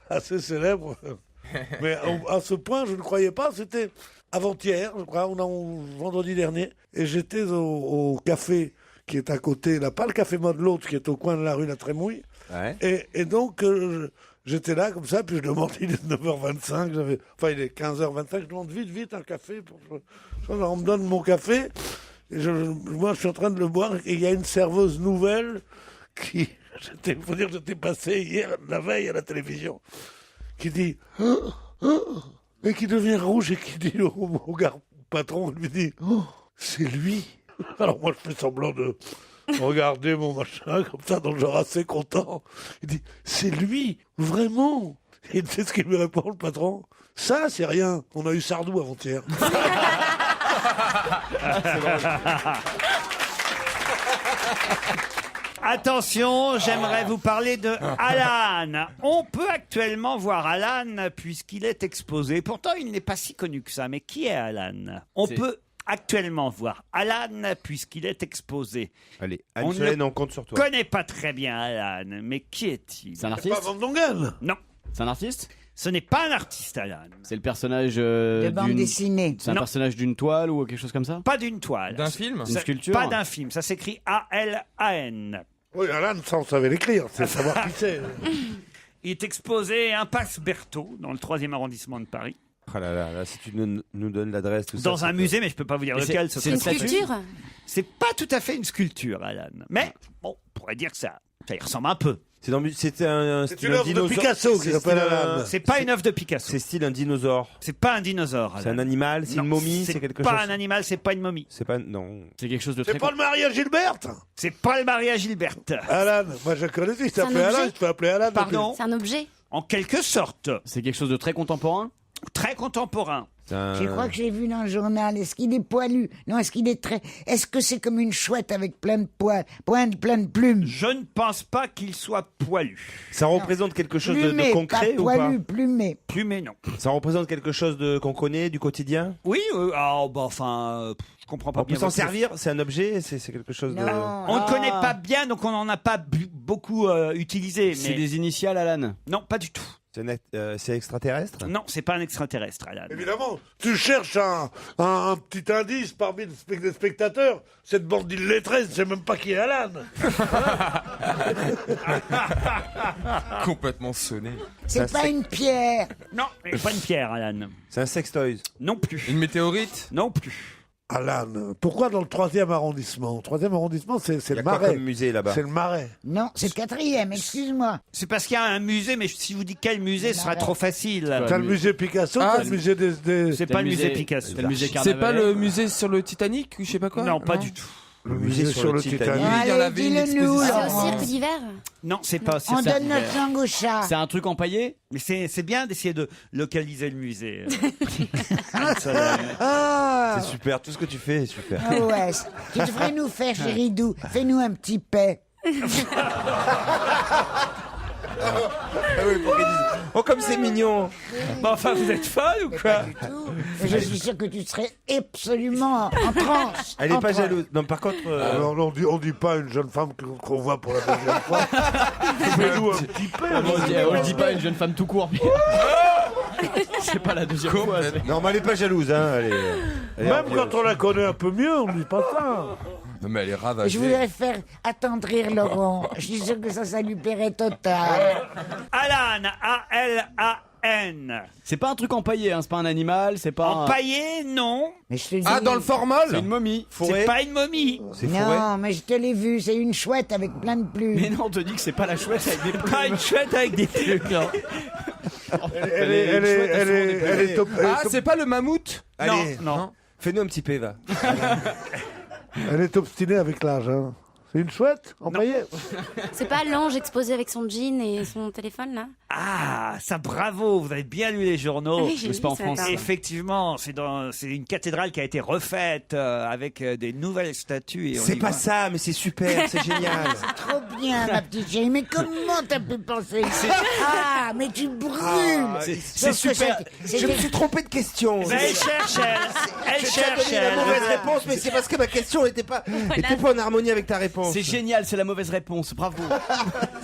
assez célèbre. Mais à ce point, je ne croyais pas. C'était avant-hier, je crois, vendredi dernier. Et j'étais au café qui est à côté, là, pas le café Mode, l'autre, qui est au coin de la rue La Trémouille. Ouais. Et donc, j'étais là, comme ça, puis je demande, il est 9h25, il est 15h25, je demande vite un café. On me donne mon café. Et moi, je suis en train de le boire, et il y a une serveuse nouvelle qui... Il faut dire que j'étais passé la veille à la télévision, qui dit... et qui devient rouge et qui dit au gars patron, il lui dit « c'est lui ». Alors moi, je fais semblant de regarder mon machin, comme ça, dans le genre assez content. Il dit « c'est lui, vraiment ». Et tu sais ce qu'il lui répond, le patron? « Ça, c'est rien, on a eu Sardou avant-hier ». Attention, j'aimerais vous parler de Alan. On peut actuellement voir Alan puisqu'il est exposé. Pourtant, il n'est pas si connu que ça. Mais qui est Alan? On peut actuellement voir Alan puisqu'il est exposé. Allez, On Anne-Solène, ne on compte sur toi. connaît pas très bien Alan, mais qui est-il? C'est un artiste? Pas Van Dongen? Non. C'est un artiste? Ce n'est pas un artiste, Alan. C'est le personnage De bande dessinée. C'est un Non. personnage d'une toile ou quelque chose comme ça? Pas d'une toile. D'un film? Une sculpture? Pas d'un film. Ça s'écrit A-L-A-N. Oui, Alan, ça on savait l'écrire, c'est savoir qui c'est. Il est exposé impasse Berthaud, dans le 3e arrondissement de Paris. Ah là, si tu nous donnes l'adresse, tout ça. Dans un musée, mais je peux pas vous dire Et lequel. c'est ce Une serait sculpture? C'est pas tout à fait une sculpture, Alan. Mais bon, on pourrait dire que ça y ressemble un peu. C'est un C'est style une œuvre de dinosaure. Picasso qui C'est s'appelle style Alan. C'est pas une œuvre de Picasso. C'est style un dinosaure. C'est pas un dinosaure. C'est Alan. un animal, c'est Non, une momie, c'est quelque chose. pas un animal, c'est pas une momie. C'est pas non. C'est quelque chose de C'est très... pas le mari à Gilberte? C'est pas le Maria Gilberte. Alan, moi je connais, il C'est un s'appelait Alan, objet il se fait appeler Alan. Pardon? C'est un objet? En quelque sorte. C'est quelque chose de très contemporain? Très contemporain. Je crois que j'ai vu dans le journal. Est-ce qu'il est poilu? Non, est-ce qu'il est très... Est-ce que c'est comme une chouette avec plein de poils, plein de plumes? Je ne pense pas qu'il soit poilu. Ça représente quelque chose de Plumé, concret pas ou pas? poilu, plumé. Plumé, non. Ça représente quelque chose qu'on connaît du quotidien? Oui, je comprends pas On peut bien s'en votre- servir? C'est un objet? C'est quelque chose de... Non. On ne Ah. connaît pas bien, donc on n'en a pas beaucoup utilisé. C'est Mais... des initiales, Alan? Non, pas du tout. C'est extraterrestre? Non, c'est pas un extraterrestre, Alan. Évidemment, tu cherches un petit indice parmi les spectateurs. Cette bande d'illettrés, je sais même pas qui est Alan. Complètement sonné. C'est pas une pierre. Non, c'est pas une pierre, Alan. C'est un sextoys? Non plus. Une météorite? Non plus. Alan, pourquoi dans le 3e arrondissement? 3e arrondissement, c'est Il y le a quoi Marais. comme musée là-bas? C'est le Marais. Non, c'est le 4e, excuse-moi. C'est parce qu'il y a un musée, mais si je vous dis quel musée, ce sera trop facile. T'as le musée Picasso, Ah, t'as le musée des... C'est pas le musée Picasso. C'est le musée C'est Carnavalet. pas le musée sur le Titanic ou je sais pas quoi? Non, pas du tout. Le musée sur le Titanic. il y en Allez, avait une dis-le-nous, C'est au Laurent. cirque d'hiver? Non, c'est pas aussi On ça. donne notre langue au chat. C'est un truc empaillé? Mais c'est bien d'essayer de localiser le musée. Oh, C'est super, tout ce que tu fais est super. ah ouais. Tu devrais nous faire, chéridou. Fais-nous un petit paix. Oh, comme c'est mignon! Bon, enfin, vous êtes folle ou quoi? Je suis sûr que tu serais absolument en transe. Elle est En pas transe. jalouse. Non, par contre, Alors, on dit pas à une jeune femme qu'on voit pour la deuxième fois. Fais-nous un petit peu. On le dit pas à une jeune femme tout court. mais- C'est pas la deuxième fois. non, mais elle est pas jalouse, hein. Elle est Même envieuse. quand on la connaît un peu mieux, on dit pas ça. Non, mais elle est Je ravagée. voudrais faire attendrir Laurent. Je suis sûr que ça lui plairait total. Alan, A-L-A-N. N. C'est pas un truc empaillé, hein, c'est pas un animal, c'est pas. Empaillé, non. Mais je te dis... Ah, dans le formol. C'est une momie. C'est pas une momie. Non, mais je te l'ai vu, c'est une chouette avec plein de plumes. Mais non, on te dit que c'est pas la chouette avec des plumes. Pas une chouette avec des plumes, non. Elle est top. Ah, c'est pas le mammouth. Allez, non. Fais-nous un petit P, va. Elle est obstinée avec l'âge. Hein. C'est une chouette empaillée. C'est pas l'ange exposé avec son jean et son téléphone là? Ah, ça, bravo, vous avez bien lu les journaux. Ah oui, j'ai Mais c'est pas lu en ça, France. pardon. Effectivement, c'est une cathédrale qui a été refaite avec des nouvelles statues. Et on C'est y pas voit- ça, mais c'est super, c'est génial. Trop bien, ma petite chérie. Mais comment t'as pu penser? Ah, mais tu brûles. C'est super. Je me suis trompé de question. Ben, elle cherche, elle Je t'ai cherche, donné la mauvaise réponse, mais c'est parce que ma question n'était pas en harmonie avec ta réponse. C'est génial, c'est la mauvaise réponse. Bravo.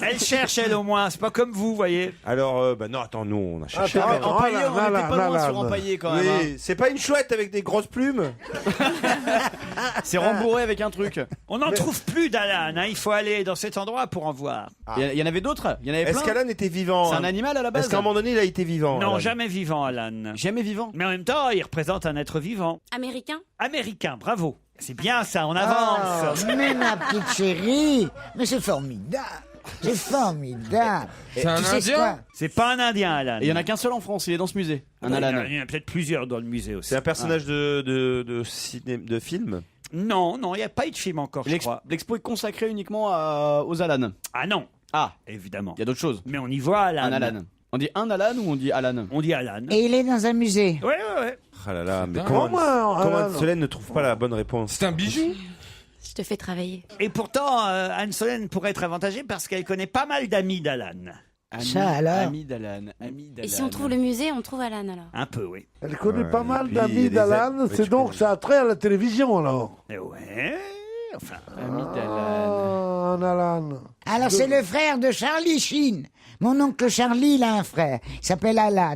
Elle cherche, elle au moins. C'est pas comme vous, voyez. Alors, bah non, attends, nous, on a cherché. Attends, Empaillé, on Alan, était pas loin Alan. sur empaillé quand même. hein. Oui, c'est pas une chouette avec des grosses plumes. C'est rembourré avec un truc. On n'en trouve plus d'Alan. Hein. Il faut aller dans cet endroit pour en voir. Il y en avait d'autres. Il y en avait plein. Est-ce qu'Alan était vivant? C'est un animal à la base. Est-ce qu'à un moment donné, il a été vivant? Non, Alan jamais vivant, Alan. Jamais vivant. Mais en même temps, il représente un être vivant. Américain? Américain, bravo. C'est bien ça, on Ah, avance. mais ma petite chérie, mais c'est formidable. C'est formidable. C'est un Tu sais Indien quoi? C'est pas un Indien, Alan. Et il y en a qu'un seul en France, il est dans ce musée. Un Il y en a- Alan. Il y en a peut-être plusieurs dans le musée aussi. C'est un personnage de film? Non, non, il n'y a pas eu de film encore, je crois. L'expo est consacrée uniquement aux Alan. Ah non, Ah, évidemment. il y a d'autres choses. Mais on y voit Alan. Un Alan. On dit un Alan ou on dit Alan? On dit Alan. Et il est dans un musée. Ouais, ouais, ouais. Ah là là, mais dingue. comment Alan. Anne-Solène ne trouve pas la bonne réponse? C'est un bijou. Je te fais travailler. Et pourtant, Anne-Solène pourrait être avantagée parce qu'elle connaît pas mal d'amis d'Alan. Ça, alors Ami d'Alan. Ami d'Alan. Et si on trouve le musée, on trouve Alan alors? Un peu, oui. Elle connaît Ouais, pas et mal puis, il y a d'amis des d'Alan, ouais, c'est tu donc connais. ça a trait à la télévision alors. Et ouais, enfin. Ami d'Alan. Ah, un Alan. Alors, c'est le frère de Charlie Sheen. Mon oncle Charlie, il a un frère. Il s'appelle Alan.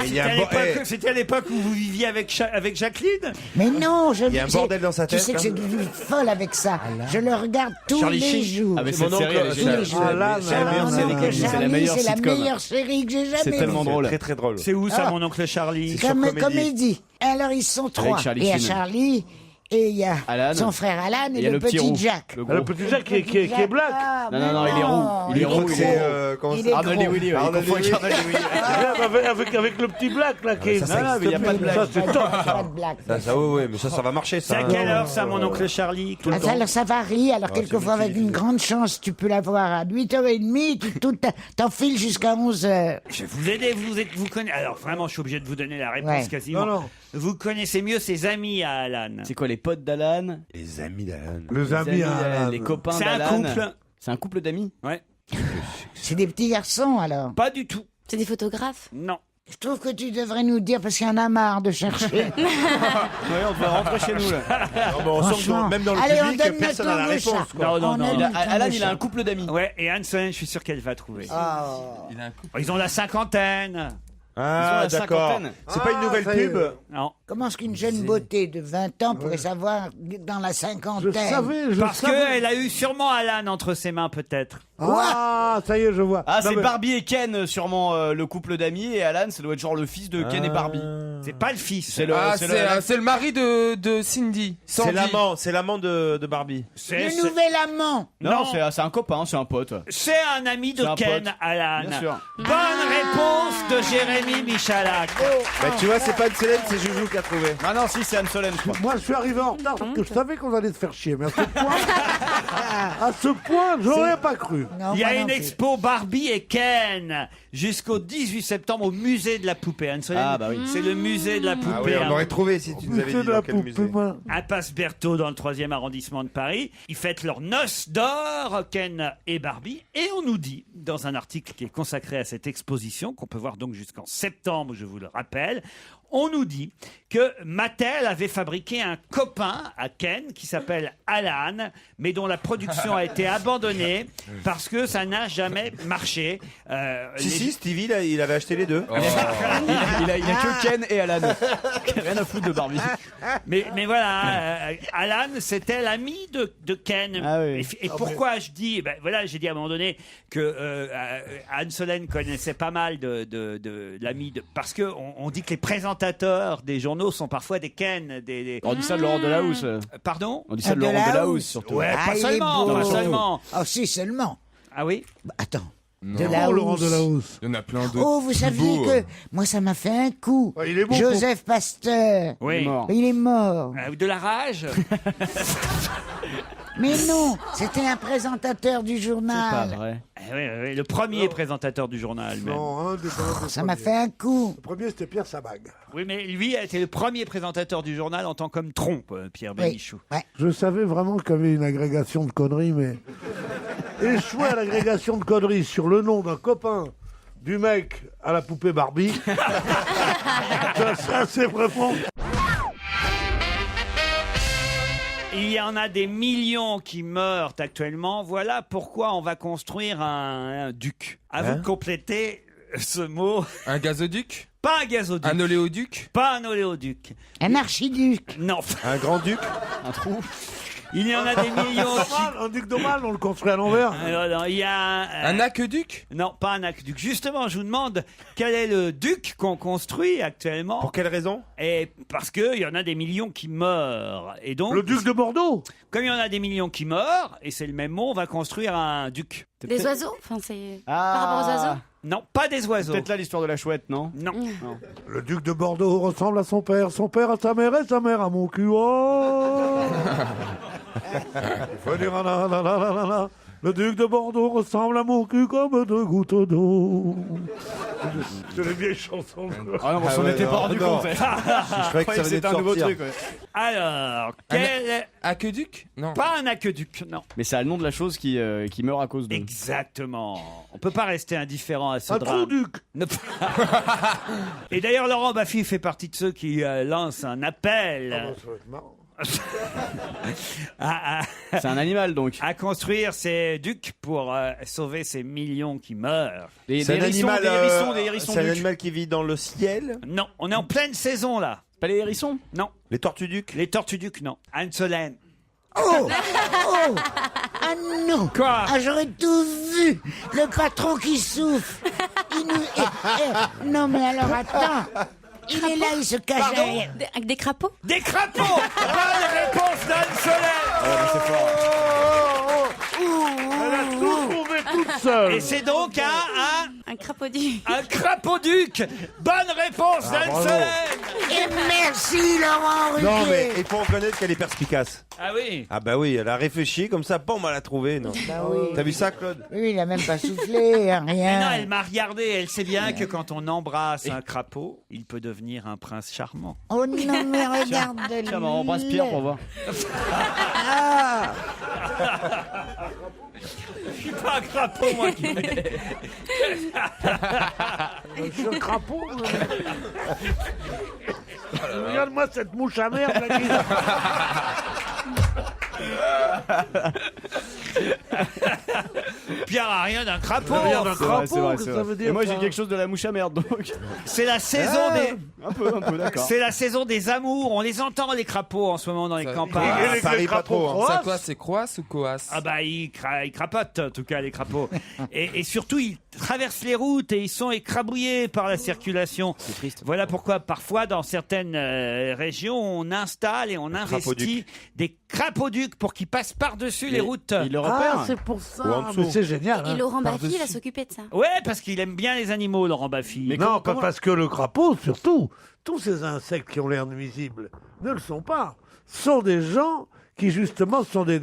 Et il y a un bo- eh, C'était à l'époque où vous viviez avec Jacqueline. Mais non, Il y a un bordel dans sa tête, Tu sais que hein. c'est devenu folle avec ça. Je le regarde tous Charlie les Sheen. jours. Ah, mais Mon cette série, oncle, elle est géniale. c'est- Alan, C'est la meilleure Mon série oncle qui existe, c'est la Charlie, meilleure c'est la sitcom. meilleure série que j'ai jamais C'est tellement vue. drôle. Très très drôle. C'est où ça, Ah. mon oncle Charlie? sur Comme Comédie. comédie. Alors, ils sont trois. Charlie Il y a Sheen. Charlie, et il y a Alan. son frère Alan Et et il y a le petit roux. Jack. Le Ah, le gros. petit Jack qui est black. Ah, Non, non, mais non, il est roux. Il est roux, il est C'est, roux. comment Il ça- est Arnold et gros. Willy, ouais, il Arnold confond et avec Arnold et Willy. Avec le petit black là qui est. ça Non, non, mais il y a pas de blague. Ça c'est top. Pas de blague. Ça, ouais, mais ça va marcher, C'est ça. à quelle heure ça, mon oncle Charlie? Tout le Ah, temps alors ça varie, alors quelquefois avec une grande chance tu peux l'avoir à 8h30, t'enfiles jusqu'à 11h. Je vais vous aider, vous connaissez. Alors vraiment, je suis obligé de vous donner la réponse Ouais. quasiment. Non, non. Vous connaissez mieux ses amis à Alan. C'est quoi les potes d'Alan? Les amis d'Alan. Les amis à Alan. Les copains C'est un d'Alan. couple. C'est un couple d'amis. Ouais. C'est des petits garçons alors. Pas du tout. C'est des photographes? Non. Je trouve que tu devrais nous dire parce qu'il y en a marre de chercher. Ouais, on devrait rentrer chez nous là. On sent Franchement. que même dans le Allez, on public, donne personne notre n'a la langue au réponse. chat. quoi. Non, non, On non. a non. mis Alan, ton il a un chat. couple d'amis. Ouais, et Anne-Solène, je suis sûr qu'elle va trouver. Ah. Il a un couple. Ils ont la cinquantaine. Ah, la d'accord. cinquantaine. C'est pas une nouvelle ça y est. pub? Non. Comment est-ce qu'une jeune beauté de 20 ans pourrait savoir dans la Je cinquantaine? savais, je Parce savais. qu'elle a eu sûrement Alan entre ses mains, peut-être. Ah, ça y est, je vois. Ah, Non, c'est mais- Barbie et Ken, sûrement le couple d'amis, et Alan, ça doit être genre le fils de Ken et Barbie. C'est pas le fils. C'est le. Ah, c'est c'est le mari de Cindy. C'est Sandy. l'amant de Barbie. Le nouvel amant. Non, Non. c'est un copain, c'est un pote. C'est un ami de C'est un Ken, pote. Alan. Bien sûr. Bonne réponse de Jérémy Michalak. Bah, tu vois, c'est pas une Solène, c'est Joujou qui a trouvé. Ah non, si, c'est Anne-Solène, je crois. Moi, je suis arrivé en retard parce que je savais qu'on allait se faire chier. Mais à ce point, j'aurais pas cru. Non, Il y moi a non une plus. expo Barbie et Ken jusqu'au 18 septembre au musée de la poupée. Anne-Solène, Ah, bah oui. c'est le musée de la poupée. Ah oui, on aurait trouvé si tu nous avais C'est dit de la dans quel poupée, musée. moi. Impasse Berthaud dans le 3e arrondissement de Paris. Ils fêtent leurs noces d'or, Ken et Barbie. Et on nous dit, dans un article qui est consacré à cette exposition, qu'on peut voir donc jusqu'en septembre, je vous le rappelle, On nous dit que Mattel avait fabriqué un copain à Ken qui s'appelle Alan, mais dont la production a été abandonnée parce que ça n'a jamais marché. Si, Stevie, il avait acheté les deux. Il a que Ken et Alan. Rien à foutre de Barbie. Mais voilà, Alan, c'était l'ami de Ken. Ah oui. Et pourquoi je dis, voilà, j'ai dit à un moment donné que Anne Solène connaissait pas mal de l'ami parce que on dit que les présentateurs des journaux sont parfois des Ken, On dit ça de Laurent Delahousse. Pardon? On dit ça de Laurent Delahousse, surtout. Ouais, Ah, pas il est seulement, beau. pas seulement. Oh, si, seulement. Ah oui? Attends. Non, Laurent Delahousse. Il y en a plein d'autres. Oh, vous saviez que moi, ça m'a fait un coup. Ah, il est beau, Joseph Pasteur. Oui. Il est mort. De la rage? Mais non, c'était un présentateur du C'est pas journal. vrai. Oui, le premier présentateur du journal. Même. Non, un des Ça m'a fait un coup. Le premier, c'était Pierre Sabag. Oui, mais lui a été le premier présentateur du journal en tant qu'homme trompe, Pierre Bénichou. Ouais. Je savais vraiment qu'il y avait une agrégation de conneries, mais échouer à l'agrégation de conneries sur le nom d'un copain du mec à la poupée Barbie, ça c'est vraiment... Il y en a des millions qui meurent actuellement. Voilà pourquoi on va construire un duc. À vous de compléter ce mot. Un gazoduc? Pas un gazoduc. Un oléoduc? Pas un oléoduc. Un archiduc. Non. Un grand-duc? Un trou. Il y en a des millions qui... Un duc d'Aumale, on le construit à l'envers. Non, il y a Un aqueduc? Non, pas un aqueduc. Justement, je vous demande quel est le duc qu'on construit actuellement. Pour quelle raison? Et parce que il y en a des millions qui meurent. Et donc, Le duc de Bordeaux. comme il y en a des millions qui meurent, et c'est le même mot, on va construire un duc. Des oiseaux? Enfin, c'est Ah. par rapport aux oiseaux? Non, pas des oiseaux. Peut-être là l'histoire de la chouette, non? Non. Le duc de Bordeaux ressemble à son père à sa mère et sa mère à mon cul. Oh faut dire nanana. Le duc de Bordeaux ressemble à mon cul comme deux gouttes d'eau. C'est les vieilles chansons. Ah non, on s'en était pas rendu compte. Je croyais que ça venait de C'était un nouveau sortir. truc, ouais. Alors, quel... Aqueduc? Non. Pas un aqueduc, non. Mais c'est le nom de la chose qui meurt à cause de. Exactement. On peut pas rester indifférent à ce Un drame. trou-duc. Ne- Et d'ailleurs, Laurent Baffy fait partie de ceux qui lancent un appel Ça va être marrant. C'est un animal donc. à construire ces ducs pour sauver ces millions qui meurent. Des C'est un hérissons, animal, des hérissons c'est un ducs. animal qui vit dans le ciel. Non, on est en pleine saison là. Pas les hérissons? Non. Les tortues-ducs. Les tortues-ducs, non. Anne Solène. Oh Ah non Quoi? Ah, j'aurais tout vu. Le patron qui souffle. Il nous... Non, mais alors, attends. Il est là, il se cache derrière. Avec des crapauds? Des crapauds. Bonne réponse d'Anne Solène. Elle a tout trouvé toute seule. Et c'est donc Un crapaudu. un crapauduc. Bonne réponse d'Anne bravo. Solène. Et merci, Laurent Ruquier. Non, mais il faut reconnaître qu'elle est perspicace. Ah oui. Ah bah oui, elle a réfléchi comme ça, bon, elle a trouvé. Non. Bah oui. T'as vu ça, Claude? Oui, il a même pas soufflé, hein, Mais rien. non, elle m'a regardé. Elle sait bien que quand on embrasse un crapaud, il peut devenir un prince charmant. Oh non, mais regarde-le. Tiens, bah, on embrasse Pierre pour voir. Ah, Je suis pas un crapaud, moi. Je suis un crapaud. Regarde-moi cette mouche à merde là, qui... Pierre a rien d'un crapaud. Rien d'un C'est vrai, crapaud, c'est vrai, qu'est-ce c'est que ça vrai. veut dire? Et moi j'ai ça quelque chose de la mouche à merde donc. C'est la saison des. Un peu, d'accord. C'est la saison des amours. On les entend les crapauds en ce moment dans les Ça- campagnes. Et les Paris, pas trop, hein. crapauds Ça quoi, c'est croasse ou coasse? Ah bah ils crapotent en tout cas les crapauds. Et surtout ils traversent les routes et ils sont écrabouillés par la circulation. C'est triste. Voilà pourquoi parfois dans certaines régions on installe et on investit des crapauducs pour qu'ils passent par-dessus les routes. Il le repère. Ah, c'est pour ça. Ou en dessous. Mais c'est génial. Et hein. Laurent Baffy va s'occuper de ça. Ouais, parce qu'il aime bien les animaux, Laurent Baffy. Mais Non, comment- pas parce que le crapaud, surtout, tous ces insectes qui ont l'air nuisibles ne le sont pas. Ce sont des gens qui, justement, sont des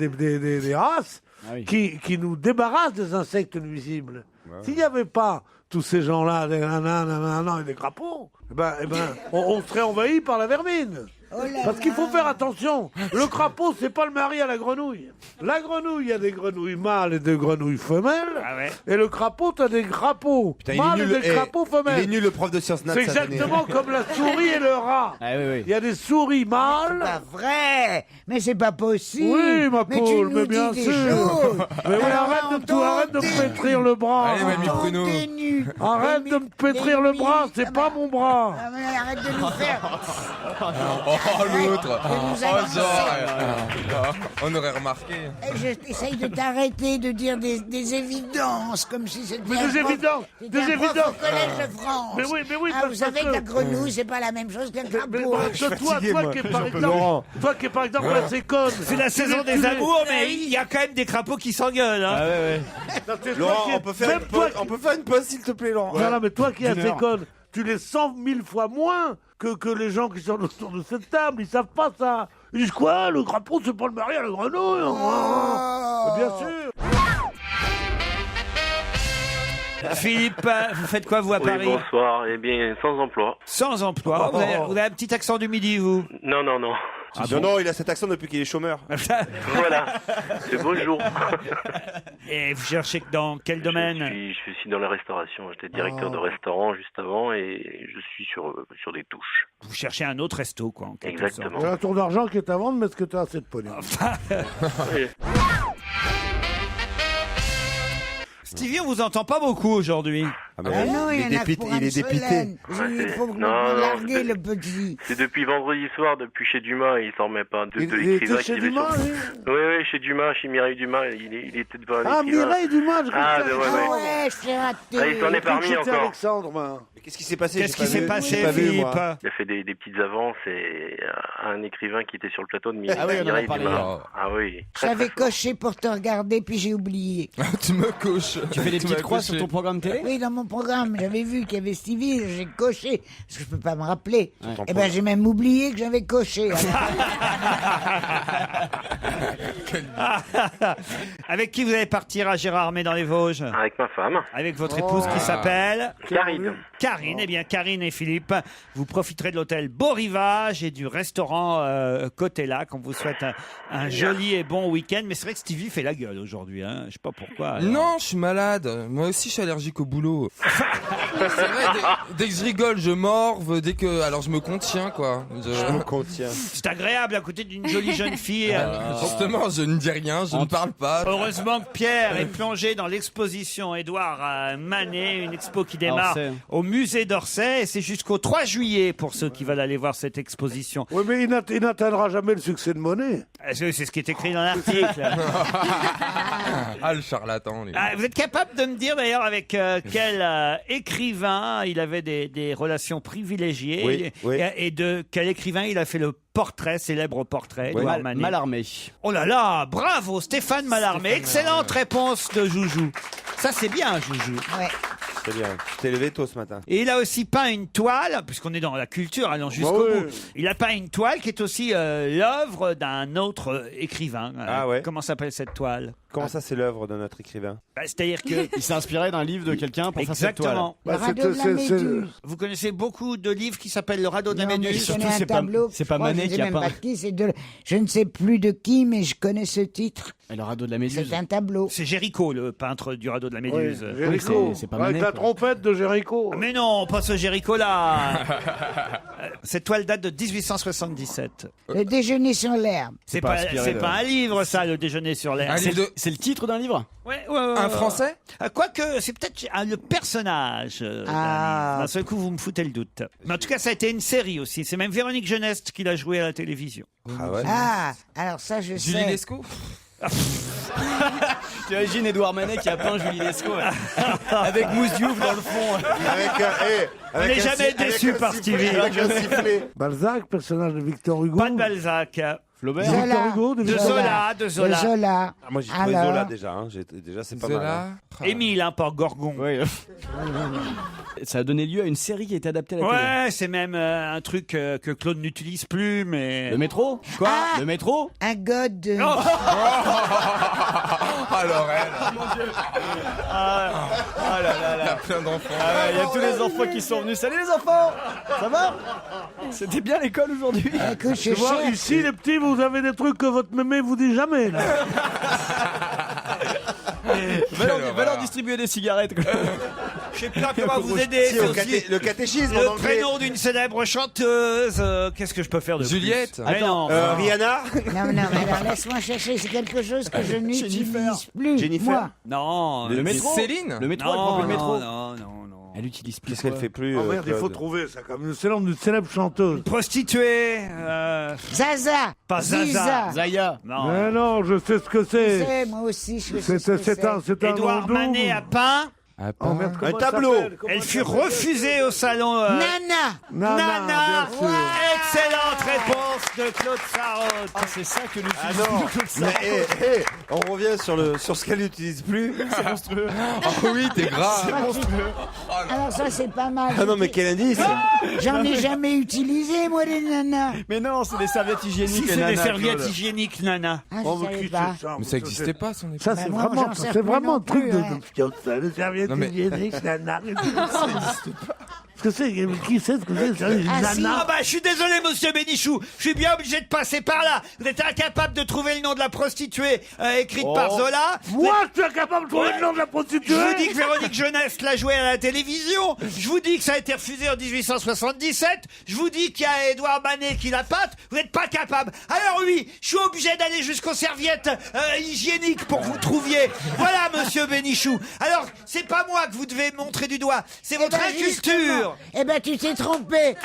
races Ah oui. qui nous débarrassent des insectes nuisibles. S'il n'y avait pas tous ces gens-là, des nanas et des crapauds, on serait envahi par la vermine. Parce qu'il faut faire attention. Le crapaud, c'est pas le mari à la grenouille. La grenouille, il y a des grenouilles mâles et des grenouilles femelles. Ah ouais. Et le crapaud, t'as des crapauds mâles et des crapauds femelles. Il est nul, le prof de sciences nat. C'est exactement comme la souris et le rat. Ah, oui. Il y a des souris mâles. Pas vrai. Mais c'est pas possible. Oui, ma mais tu poule, nous mais bien dis des sûr. choses. Mais oui, Alors, arrête de me pétrir le bras. Allez, mamie Pruneau. T'es nu. Arrête de me pétrir le bras, c'est pas mon bras. Ah, mais arrête de nous faire. Oh, l'autre. nous Oh, avancer. genre. On aurait remarqué. J'essaye de t'arrêter de dire des évidences, comme si c'était Mais un des prof- évidences, c'était des un prof évidences. au Collège de France. Mais oui, Ah, parce vous savez que la grenouille, c'est pas la même chose qu'un crapaud. toi qui es par exemple assez conne. C'est la saison des amours, mais il y a quand même des crapauds qui s'engueulent. Hein. Laurent, on peut faire une pause, s'il te plaît, Laurent. Non, mais toi qui es assez conne, tu les 100 000 fois moins que les gens qui sont autour de cette table. Ils savent pas ça. Ils disent quoi? Le crapaud, c'est pas le mari à la grenouille. Bien sûr. Philippe, vous faites quoi vous à Paris? Bonsoir. Eh bien, sans emploi. Sans emploi. Vous avez un petit accent du midi, vous? Non. Ah non, il a cet accent depuis qu'il est chômeur. Voilà. C'est beau jour. Et vous cherchez dans quel domaine? Je suis dans la restauration. J'étais directeur de restaurant juste avant et je suis sur des touches. Vous cherchez un autre resto, quoi. En quelque Exactement. Il y a un tour d'argent qui est à vendre, mais est-ce que tu as assez de pognon? Stevie, on vous entend pas beaucoup aujourd'hui. Ah non, il y en a pour un Solène. Il faut larguer le petit. C'est depuis vendredi soir, depuis chez Dumas, il s'en remet pas. Il était chez Dumas, lui? Oui, chez Dumas, chez Mireille Dumas, il était devant un Ah, écrivain. Mireille Dumas, je Ah, crois. Ouais, je t'ai raté. Ah, il s'en est parmi C'était encore. Alexandre, moi. Qu'est-ce qui s'est passé? Qu'est-ce qui s'est passé, Philippe? Il a fait des petites avances et un écrivain qui était sur le plateau de Mireille, Ah oui, on en a parlé Dumas. hier. Ah oui. Très, J'avais très fort. coché pour te regarder, puis j'ai oublié. Tu me coches. Tu fais des petites croix sur ton programme télé? Oui, dans mon programme, j'avais vu qu'il y avait Stevie, j'ai coché, parce que je peux pas me rappeler. Et ben, j'ai même oublié que j'avais coché. Avec qui vous allez partir à Gérardmer dans les Vosges? Avec ma femme. Avec votre épouse qui s'appelle Karine. Karine. Eh bien, Karine et Philippe, vous profiterez de l'hôtel Beau Rivage et du restaurant Côté Lac. On vous souhaite un joli et bon week-end. Mais c'est vrai que Stevie fait la gueule aujourd'hui. Hein. Je sais pas pourquoi. alors. Non, je suis malade. Moi aussi, je suis allergique au boulot. C'est vrai, dès que je rigole, je morve. Alors, je me contiens, quoi. Je me contiens. C'est agréable à côté d'une jolie jeune fille. Justement, je ne dis rien, je ne parle pas. Heureusement que Pierre est plongé dans l'exposition Édouard Manet, une expo qui démarre au musée d'Orsay. Et c'est jusqu'au 3 juillet pour ceux qui veulent aller voir cette exposition. Oui, mais il n'atteindra jamais le succès de Monet. C'est ce qui est écrit dans l'article. Ah, le charlatan. Les... Vous êtes capable de me dire d'ailleurs avec quel écrivain il avait des relations privilégiées et de quel écrivain il a fait le célèbre portrait Édouard Manet. Mallarmé. Oh là là, bravo Stéphane Mallarmé. Excellente réponse de Joujou. Ça c'est bien Joujou. Ouais. Très bien. Tu t'es levé tôt ce matin. Et il a aussi peint une toile, puisqu'on est dans la culture, allons jusqu'au bout. Il a peint une toile qui est aussi l'œuvre d'un autre écrivain. Comment s'appelle cette toile? Comment ça, c'est l'œuvre de notre écrivain? C'est-à-dire que... Il s'est inspiré d'un livre de quelqu'un pour faire cette toile. Exactement. Le radeau de la Méduse. Vous connaissez beaucoup de livres qui s'appellent Le radeau de la Méduse? Je connais un tableau. c'est pas Manet qui a peint. Je ne sais plus de qui, mais je connais ce titre. Et le radeau de la Méduse. C'est un tableau. C'est Géricault, le peintre du radeau de la Méduse. Oui, Géricault. C'est pas Avec Manet, la quoi. trompette de Géricault. Mais non, pas ce Géricault-là. Cette toile date de 1877. Le déjeuner sur l'herbe. C'est pas pas, inspiré c'est de- pas un livre, ça, Le déjeuner sur l'herbe. C'est le titre d'un livre? Ouais, Un français? Quoique, c'est peut-être le personnage d'un livre. D'un seul coup, vous me foutez le doute. Mais en tout cas, ça a été une série aussi. C'est même Véronique Geneste qui l'a joué à la télévision. Ah ouais? Ah, alors ça, je Julie sais. Lescaut? Tu imagines Édouard Manet qui a peint Julie Lescaut avec Mousse Diouf dans le fond. On n'est jamais déçu par Stevie. Balzac, personnage de Victor Hugo. Pas de Balzac. Flaubert. Victor Hugo, De Zola. De Zola. Moi, j'ai trouvé Alors Zola déjà. Hein. Déjà, c'est pas mal. Zola. Hein. Émile, hein, pas Gorgon. Oui. Ça a donné lieu à une série qui a été adaptée à la télé. Ouais, c'est même un truc que Claude n'utilise plus, mais... Le métro? Quoi? Le métro? Un god. Oh Laurel. Ah là là Il y a là. plein d'enfants. Ah ouais, il y a tous les enfants qui sont venus. Salut les enfants. Ça va? C'était bien l'école aujourd'hui. Écoute, Tu vois, ici, les petits, vous avez des trucs que votre mémé vous dit jamais, là. Va leur distribuer des cigarettes. Je sais pas comment vous aider. Si, C'est au aussi le catéchisme en le anglais. prénom d'une célèbre chanteuse. Qu'est-ce que je peux faire de Juliette. plus? Mais non. Rihanna. Non, mais alors laisse-moi chercher, c'est quelque chose que je n'utilise plus. Jennifer. Moi. Non. Le métro. Céline. Le métro, elle prend Non, plus le métro. non. Elle utilise plus. Qu'est-ce qu'elle fait plus Oh merde, il faut Claude trouver ça, comme c'est l'homme d'une célèbre chanteuse. Prostituée. Zaza. Pas Zaza. Ziza. Zaya. Non. Mais non, je sais ce que Je c'est. sais, moi aussi, je sais ce que C'est un Édouard nom Manet a peint. Oh, merde, comment Un elle tableau. s'appelle Comment Elle fut refusée au salon. Nana. Nana. bien sûr. Excellente réponse de Claude Sarraute. Ah, c'est ça que nous Ah utilisons non, comme ça. mais on revient sur ce qu'elle n'utilise plus. C'est monstrueux. Oh oui, t'es gras. C'est monstrueux. Alors ça, c'est pas mal. Ah non, mais quel indice. J'en ai jamais utilisé, moi, les nanas. Mais non, c'est des serviettes hygiéniques. Si les c'est des nanas, serviettes Claude. hygiéniques, Nana. Ah, Oh, je mais savais qui pas. c'est ça Mais ça n'existait pas à son époque. Ça, Bah, c'est moi, vraiment, j'en sais c'est plus vraiment non un truc plus, de hein. fiance, ça, les serviettes Non, mais- hygiéniques, nana. Ce que c'est, qui sait ce que c'est, Ah, si. Ah bah je suis désolé monsieur Bénichou, je suis bien obligé de passer par là. Vous êtes incapable de trouver le nom de la prostituée écrite par Zola. Moi, je suis incapable de trouver le nom de la prostituée. Je vous dis que Véronique Jeunesse l'a joué à la télévision. Je vous dis que ça a été refusé en 1877. Je vous dis qu'il y a Édouard Manet qui la pâte. Vous n'êtes pas capable. Alors oui, je suis obligé d'aller jusqu'aux serviettes hygiéniques pour que vous trouviez. Voilà monsieur Bénichou. Alors c'est pas moi que vous devez montrer du doigt, c'est votre inculture. Eh ben, tu t'es trompé.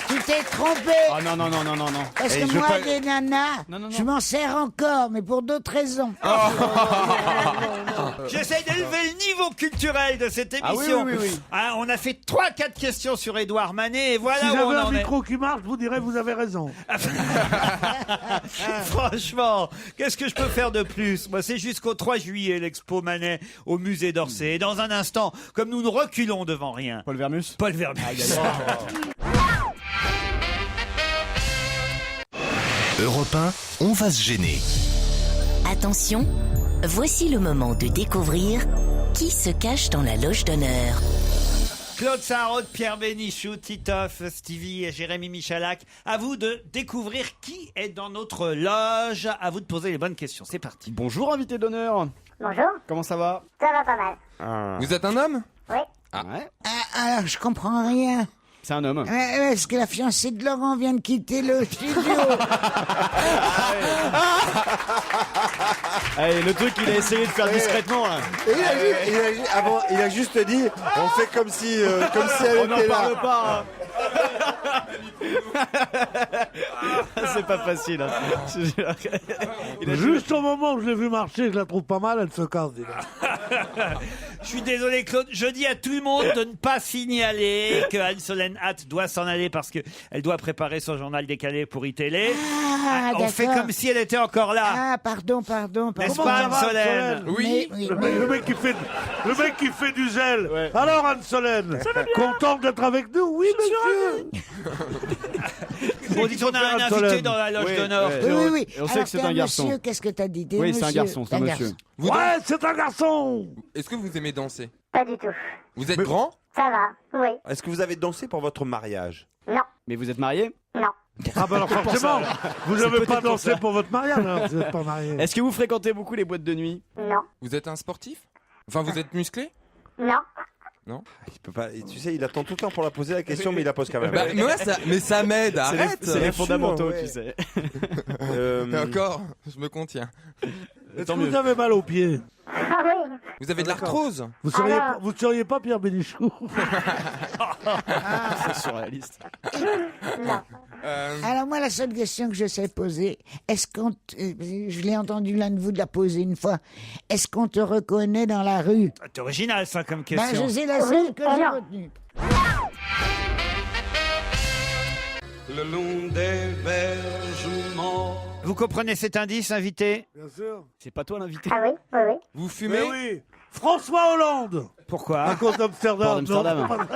Tu t'es trompé. Ah non, non, non, non, non, non. Parce que je moi, veux pas- les nanas, Non, non, non. je m'en sers encore, mais pour d'autres raisons. J'essaie d'élever le niveau culturel de cette Ah oui, émission. oui, oui, oui. Hein, on a fait 3-4 questions sur Édouard Manet et voilà Si où on j'avais un en est. micro qui marche, je vous dirais, vous avez raison. Franchement, qu'est-ce que je peux faire de plus? Moi, c'est jusqu'au 3 juillet l'expo Manet au musée d'Orsay. Et dans un instant, comme nous ne reculons devant rien, Paul Vermus. Paul Vermus. Europe 1, on va se gêner. Attention, voici le moment de découvrir qui se cache dans la loge d'honneur. Claude Sarraute, Pierre Bénichou, Titoff, Stevie et Jérémy Michalak. À vous de découvrir qui est dans notre loge. À vous de poser les bonnes questions. C'est parti. Bonjour, invité d'honneur. Bonjour, Comment ça va? ça va pas mal. Vous êtes un homme? Oui. Ouais. Ah, alors, je comprends rien. C'est un homme. Est-ce que la fiancée de Laurent vient de quitter le studio? Allez, le truc, il a essayé de faire discrètement, là. Et il a juste dit, on fait comme si elle On n'en était parle là. pas. C'est pas facile. Hein. Il a Juste au moment où je l'ai vu marcher, je la trouve pas mal, elle se casse, dis donc. Je suis désolé, Claude. Je dis à tout le monde de ne pas signaler que Anne-Solène Hatt doit s'en aller parce qu'elle doit préparer son journal décalé pour iTélé. Ah, On fait d'accord. comme si elle était encore là. Ah, pardon. N'est-ce Comment pas, ça va, Anne-Solène? Anne-Solène Oui. Le mec qui fait du zèle. Ouais. Alors, Anne-Solène, contente d'être avec nous? Oui, monsieur. On dit qu'on a un Anne-Solène. invité dans la loge Oui, d'honneur. ouais. Oui. Et on sait Alors, que c'est t'es un garçon. Monsieur, qu'est-ce que t'as dit? T'es Oui, c'est un monsieur, garçon, c'est un t'es monsieur. Vous Ouais, c'est un garçon. Est-ce que vous aimez danser? Pas du tout. Vous êtes grand? Ça va, oui. Est-ce que vous avez dansé pour votre mariage? Non, Mais vous êtes marié? non. Ah bah alors forcément, vous C'est n'avez pas peut-être pour dansé ça. pour votre mariage, alors vous n'êtes pas marié. Est-ce que vous fréquentez beaucoup les boîtes de nuit? Non, Vous êtes un sportif? Enfin, vous êtes musclé? non. Il peut pas. Tu sais, il attend tout le temps pour la poser la question, mais il la pose quand même. Bah, mais ça m'aide, arrête! C'est les Bien fondamentaux, sûr, ouais. tu sais. Et encore, je me contiens. Est-ce Tant que mieux. vous avez mal aux pieds? Ah oui, Vous avez de l'arthrose? Vous seriez, Alors. vous seriez pas Pierre Bénichou? C'est surréaliste. non. Alors moi, la seule question que je sais poser, est-ce qu'on... je l'ai entendu l'un de vous de la poser une fois. Est-ce qu'on te reconnaît dans la rue? C'est original, ça, comme Ben, question. je sais la seule que j'ai non. retenue. Le long des vergements. Vous comprenez cet indice, invité? Bien sûr. C'est pas toi l'invité? Ah oui, oui, oui. Vous fumez? Mais oui, François Hollande. Pourquoi? À cause d'Amsterdam. Port d'Amsterdam.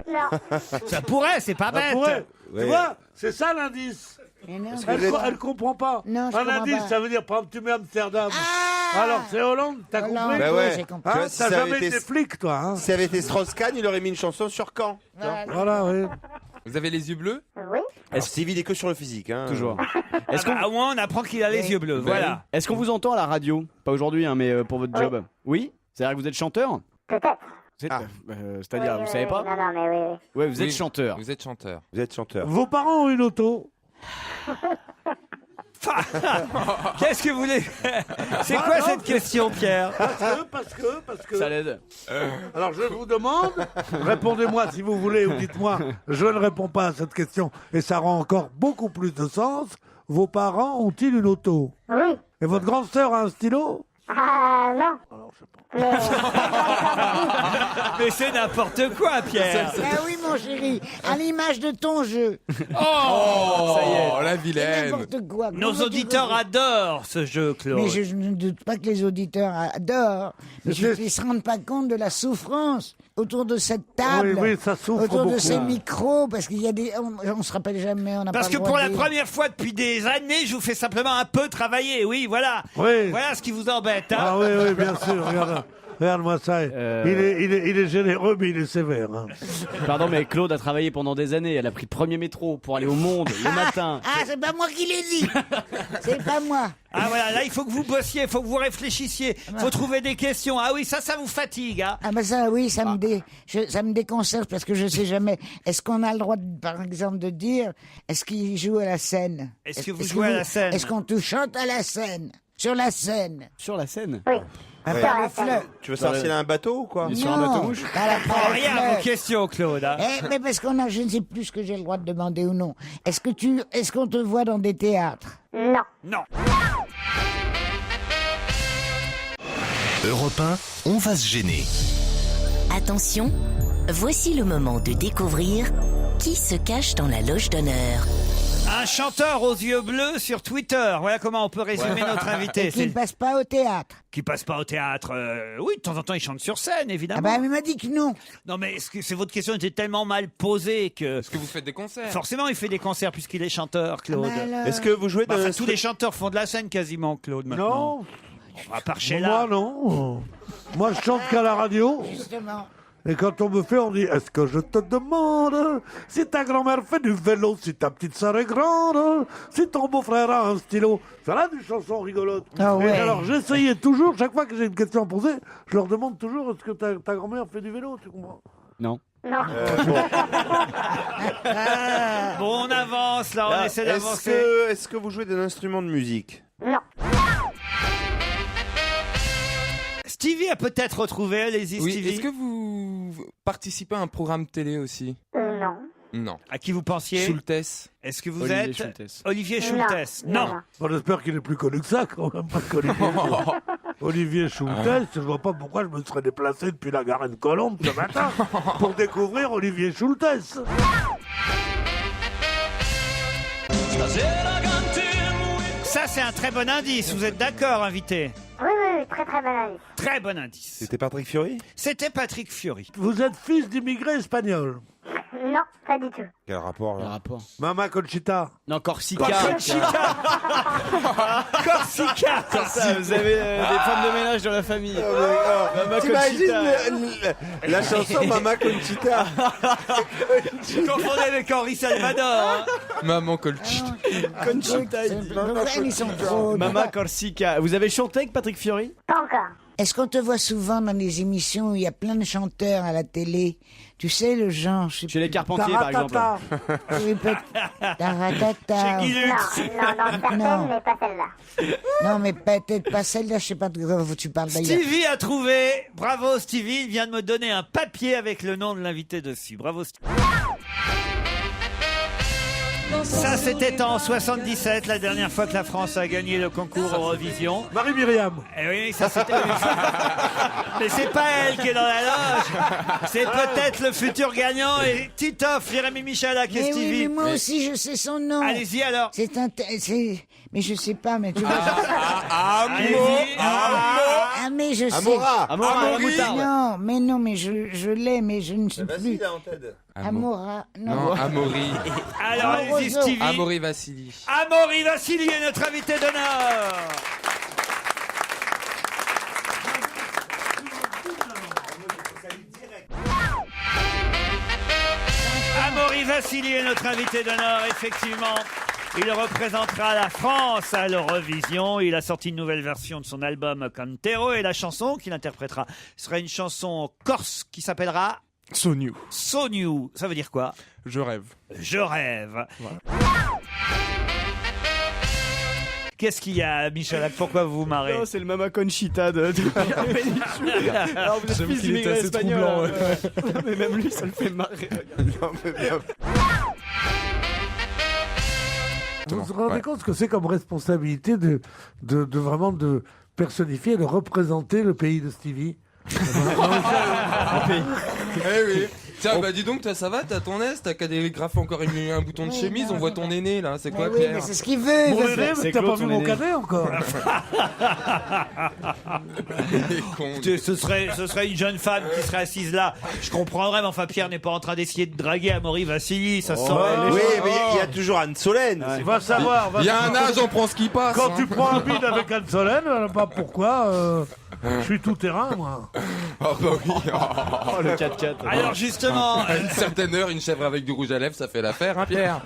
Non. Ça pourrait, c'est pas Ça bête. pourrait. Ouais. Tu vois, c'est ça l'indice. Mais non, Elle comprend pas. Non, je un comprends indice, pas. ça veut dire, par exemple, tu mets Amsterdam. Alors, c'est Hollande, t'as Hollande, compris? Bah ouais. j'ai compris. Tu vois, Hein, si t'as ça avait jamais été- été flic, toi. Hein. Si ça avait été Strauss-Kahn, il aurait mis une chanson sur Caen. Voilà, oui. Vous avez les yeux bleus? Oui. Alors, Stevie, il est que sur le physique. Hein. Toujours. Est-ce qu'on... Au moins, on apprend qu'il a les yeux bleus. Voilà. Est-ce qu'on vous entend à la radio? Pas aujourd'hui, hein, mais pour votre Oui. job. Oui? C'est-à-dire que vous êtes chanteur? Peut-être. C'est-à-dire, Oui, vous oui, savez oui. pas? Non, non, mais oui, oui. Ouais, vous êtes Oui, chanteur. Vous êtes chanteur. Vous êtes chanteur. Vos parents ont une auto. Qu'est-ce que vous voulez? C'est Bah quoi non, cette question, Pierre? Parce que... Ça l'aide. Alors, je vous demande, répondez-moi si vous voulez ou dites-moi, je ne réponds pas à cette question. Et ça rend encore beaucoup plus de sens. Vos parents ont-ils une auto? Oui. Et votre grande sœur a un stylo? Ah, non. Mais c'est n'importe quoi, Pierre. Ah oui, mon chéri, à l'image de ton jeu. Oh, ça y est. la C'est vilaine. n'importe quoi. Nos Comment auditeurs adorent ce jeu, Claude. Mais je ne doute pas que les auditeurs adorent. Mais ils ne se rendent pas compte de la souffrance autour de cette table. Oui, oui, ça souffre autour de beaucoup. ces micros, parce qu'il y a des... On se rappelle jamais, on n'a pas Parce le que droit pour de la dire. première fois depuis des années, je vous fais simplement un peu travailler. Oui, voilà. Oui. Voilà ce qui vous embête. Hein. Ah oui, oui, bien sûr. Regarde-moi ça. Il est généreux, mais il est sévère. Hein. Pardon, mais Claude a travaillé pendant des années. Elle a pris le premier métro pour aller au Monde le matin. Ah, c'est pas moi qui l'ai dit. C'est pas moi. Ah voilà, là il faut que vous bossiez, il faut que vous réfléchissiez, il faut trouver des questions. Ah oui, ça vous fatigue. Hein. Ah ben ça, oui, ça me déconcerte parce que je sais jamais. Est-ce qu'on a le droit, par exemple, de dire, est-ce qu'il joue à la scène? Est-ce que vous jouez à la scène? Est-ce qu'on te chante à la scène? Sur la scène? Sur la scène? Oui. À Ouais. part le fleuve. Tu veux savoir s'il a un bateau ou quoi? Sur un bateau mouche? Pas la Oh, rien à vos questions, Claude. Hein. Mais parce qu'on a, je ne sais plus ce que j'ai le droit de demander ou non. Est-ce qu'on te voit dans des théâtres? Non. Non. Europe 1, on va se gêner. Attention, voici le moment de découvrir qui se cache dans la loge d'honneur. Un chanteur aux yeux bleus sur Twitter. Voilà comment on peut résumer notre invité. Et qui ne passe pas au théâtre? Qui passe pas au théâtre. Oui, de temps en temps, il chante sur scène, évidemment. Ah bah, il m'a dit que non. Non, mais votre question était tellement mal posée que... Est-ce que vous faites des concerts? Forcément, il fait des concerts puisqu'il est chanteur, Claude. Ah bah alors. Est-ce que vous jouez Bah, dans enfin, tous les chanteurs font de la scène quasiment, Claude, maintenant. Non, À part Sheila. moi non. Moi je chante qu'à la radio. Justement. Et quand on me fait, on dit, est-ce que je te demande si ta grand-mère fait du vélo, si ta petite sœur est grande, si ton beau-frère a un stylo. Ça là des chansons rigolotes. Ah ouais. Et alors j'essayais toujours, chaque fois que j'ai une question à poser, je leur demande toujours, est-ce que ta grand-mère fait du vélo, tu comprends? Non. Non. Bon, on avance, là, on Là, essaie d'avancer. est-ce que vous jouez d'un instrument de musique? Non. Stevie a peut-être retrouvé, allez-y, Oui, Stevie. est-ce que vous participez à un programme télé aussi? Non. Non. À qui vous pensiez? Schultes. Est-ce que vous Olivier êtes Schultes. Olivier Schultes? Non. Bon, j'espère qu'il est plus connu que ça, quand même, parce qu'Olivier Olivier Schultes, je vois pas pourquoi je me serais déplacé depuis la Garenne-Colombe ce matin pour découvrir Olivier Schultes. Ça, c'est un très bon indice. Vous êtes d'accord, invité? Oui, oui, oui, très très bon indice. Très bon indice. C'était Patrick Fiori? C'était Patrick Fiori. Vous êtes fils d'immigrés espagnols. Non, pas du tout. Quel rapport Le là? rapport. Mama Conchita. Non, Corsica. Corsica. Corsica. Ça, vous avez des femmes de ménage dans la famille. Mama T'imagines Conchita. la chanson Mama Conchita? Je confondais avec Henri Salvador. Hein. Maman Colchita. Conchita. il dit. Ils sont trop. Mama Corsica. Vous avez chanté avec Patrick Fiori? Pas encore. Est-ce qu'on te voit souvent dans des émissions où il y a plein de chanteurs à la télé? Tu sais, le genre, je sais Chez les Carpentiers, par exemple. Taratata. plus, Taratata. Chez Guilux. Non, Non. mais pas celle-là. Non, mais peut-être pas celle-là, je sais pas de quoi tu parles d'ailleurs. Stevie a trouvé. Bravo, Stevie. Il vient de me donner un papier avec le nom de l'invité dessus. Bravo, Stevie. Ça, c'était en 77, la dernière fois que la France a gagné le concours Eurovision. Marie-Myriam. Eh oui, ça c'était. Mais c'est pas elle qui est dans la loge. C'est peut-être le futur gagnant et Titoff, Jérémy Michalak et Mais oui, Stevie. mais moi aussi, je sais son nom. Allez-y alors. C'est mais je sais pas, mais tu vois. Allez-y. Un Ah, mais je sais. Amora. Non, mais je l'ai, mais je ne sais plus. Amora. Non, Amaury. Alors, allez-y, Stevie. Amaury Vassili. Amaury Vassili est notre invité d'honneur. Amaury Vassili est notre invité d'honneur, effectivement. Il représentera la France à l'Eurovision. Il a sorti une nouvelle version de son album Cantero et la chanson qu'il interprétera sera une chanson corse qui s'appellera So New. So New. Ça veut dire quoi? Je rêve. Je rêve. Voilà. Qu'est-ce qu'il y a, Michel? Pourquoi vous vous marrez? Non, c'est le Mama Conchita de la péninsule. Alors vous êtes fils d'immigrés espagnols. Non, mais même lui, ça le fait marrer. Non, mais bien. Vous vous rendez compte ce que c'est comme responsabilité de vraiment de personnifier, de représenter le pays de Stevie? Eh oui. Tiens, bah dis donc, toi ça va, t'as ton aise, t'as qu'à dégrafer encore un bouton de chemise, on voit ton aîné là, c'est quoi, Oui, Pierre? mais c'est ce qu'il veut. Mon aîné, mais t'as pas vu mon cadet encore? Ce serait une jeune femme qui serait assise là. Je comprendrais, mais enfin, Pierre n'est pas en train d'essayer de draguer Amaury Vassili, ça sent. Oui, mais il y a toujours Anne Solène. Va savoir. Il y a un âge, on prend ce qui passe. Quand tu prends un bide avec Anne Solène, pas pourquoi. Je suis tout terrain, moi. Oh bah oui. Oh, le 4x4. Alors justement, à une certaine heure, une chèvre avec du rouge à lèvres, ça fait l'affaire, hein, Pierre?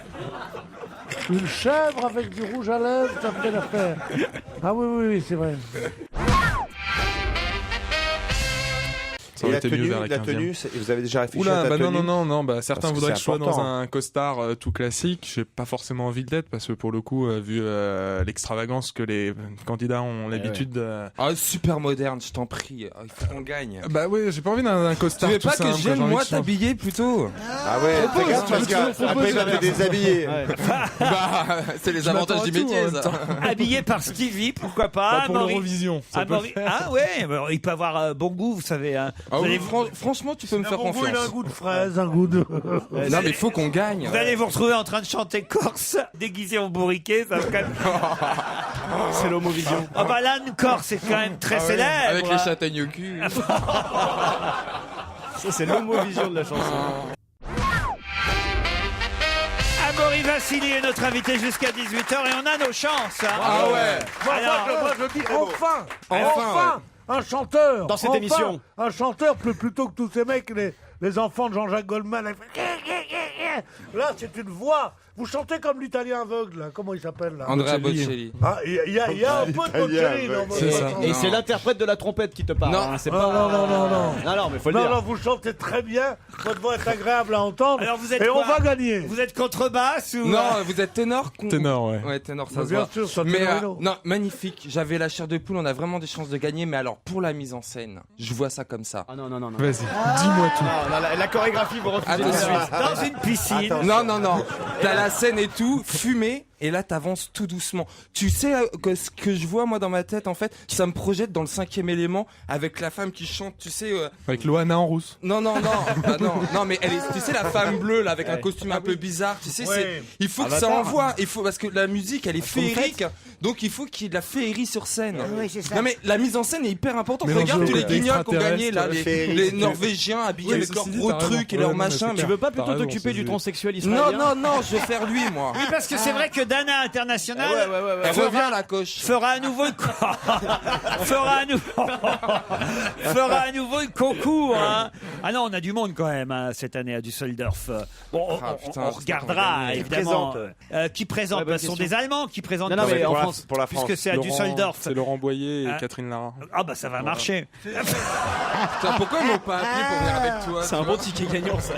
Une chèvre avec du rouge à lèvres, ça fait l'affaire. Ah oui, c'est vrai. Ça aurait été mieux vers la 15e. tenue, vous avez déjà réfléchi Oula, à ta bah tenue? non, bah certains Parce que voudraient que c'est je sois dans important. un costard tout classique. J'ai pas forcément envie de l'être parce que pour le coup, vu l'extravagance que les candidats ont l'habitude de... Ah, super moderne, je t'en prie, il faut qu'on gagne. Bah oui, j'ai pas envie d'un Tu costard veux tout pas simple. que j'ai j'aime envie moi que ça- t'habiller plutôt? Ah ouais, fais gaffe parce qu'après il va te déshabiller. Bah, c'est les avantages du métier, ça. habillé par Stevie, pourquoi pas? Bah, pour Amaury- l'Eurovision. ça peut le Amaury- faire. Ah ouais, bah, il peut avoir bon goût, vous savez. Hein. Ah Vous oui, allez- franchement, tu peux me faire Bon goût, il a un confiance. goût de fraise, un goût de... Non, mais il faut qu'on gagne. Vous allez vous retrouver en train de chanter corse, déguisé en bourriquet, ça va quand même... C'est l'homovision. Ah bah l'âne corse est quand même très Ah ouais, célèbre. avec les châtaignes au cul. Ça, c'est l'homovision de la chanson. Amaury Vassili est notre invité jusqu'à 18h et on a nos chances. Hein. Ah ouais. Moi, je dis enfin, Enfin, un chanteur. Dans cette Enfin, émission. Un chanteur plutôt que tous ces mecs, les enfants de Jean-Jacques Goldman. Là, c'est une voix. Vous chantez comme l'italien aveugle, là. Comment il s'appelle, là? Andrea Bocelli. Ah, il y a un peu de Bocelli dans votre C'est ça. chanson. Et c'est l'interprète de la trompette qui te parle. Non. hein, c'est Non, pas... non. Non, mais faut le Non, dire. vous chantez très bien. Votre voix est agréable à entendre. Alors vous êtes et quoi on va gagner. Vous êtes contrebasse ou... Non, vous êtes ténor? Ténor, ouais. Ouais, ténor, ça Bah, se bien voit. sûr, ça Mais ténorino. non, magnifique. J'avais la chair de poule, on a vraiment des chances de gagner. Mais alors, pour la mise en scène, je vois ça comme ça. Ah non. Vas-y, dis-moi tout. Non, la chorégraphie, vous refusez Attends, tout de suite. Dans une piscine. Non. T'as la scène et tout, fumée, et là t'avances tout doucement. Tu sais que ce que je vois moi dans ma tête, en fait, ça me projette dans le 5e élément avec la femme qui chante, tu sais. Avec Loana en rousse. Non, bah non, mais elle est, tu sais, la femme bleue là avec un costume un peu bizarre, tu sais, Ouais. il faut que ça envoie, parce que la musique elle est féerique, donc il faut qu'il y ait de la féerie sur scène. Oui, c'est ça. Non mais la mise en scène est hyper importante. Mélanger Regarde tous les aux guignols qui ont gagné là, extraterrestres, les Norvégiens habillés avec leurs gros trucs et leurs machins. Tu veux pas plutôt T'as raison, t'occuper ça, du c'est- transsexuel israélien? Non, je vais faire lui moi. Oui, parce que c'est vrai que Dana International Elle revient la coche. fera à nouveau une fera à nouveau une concours. Hein. Ah non, on a du monde quand même hein, cette année à Düsseldorf. Bon, putain, on regardera évidemment. Qui présente Ouais, bonne Ce sont question. des Allemands qui présentent. Non, mais en Pour la- France. pour la France. Puisque c'est à Düsseldorf. C'est Laurent Boyer et Ah. Catherine Lara. Ah bah ça va marcher. Putain, pourquoi ils m'ont pas appelé pour venir avec toi? C'est un bon ticket gagnant, ça.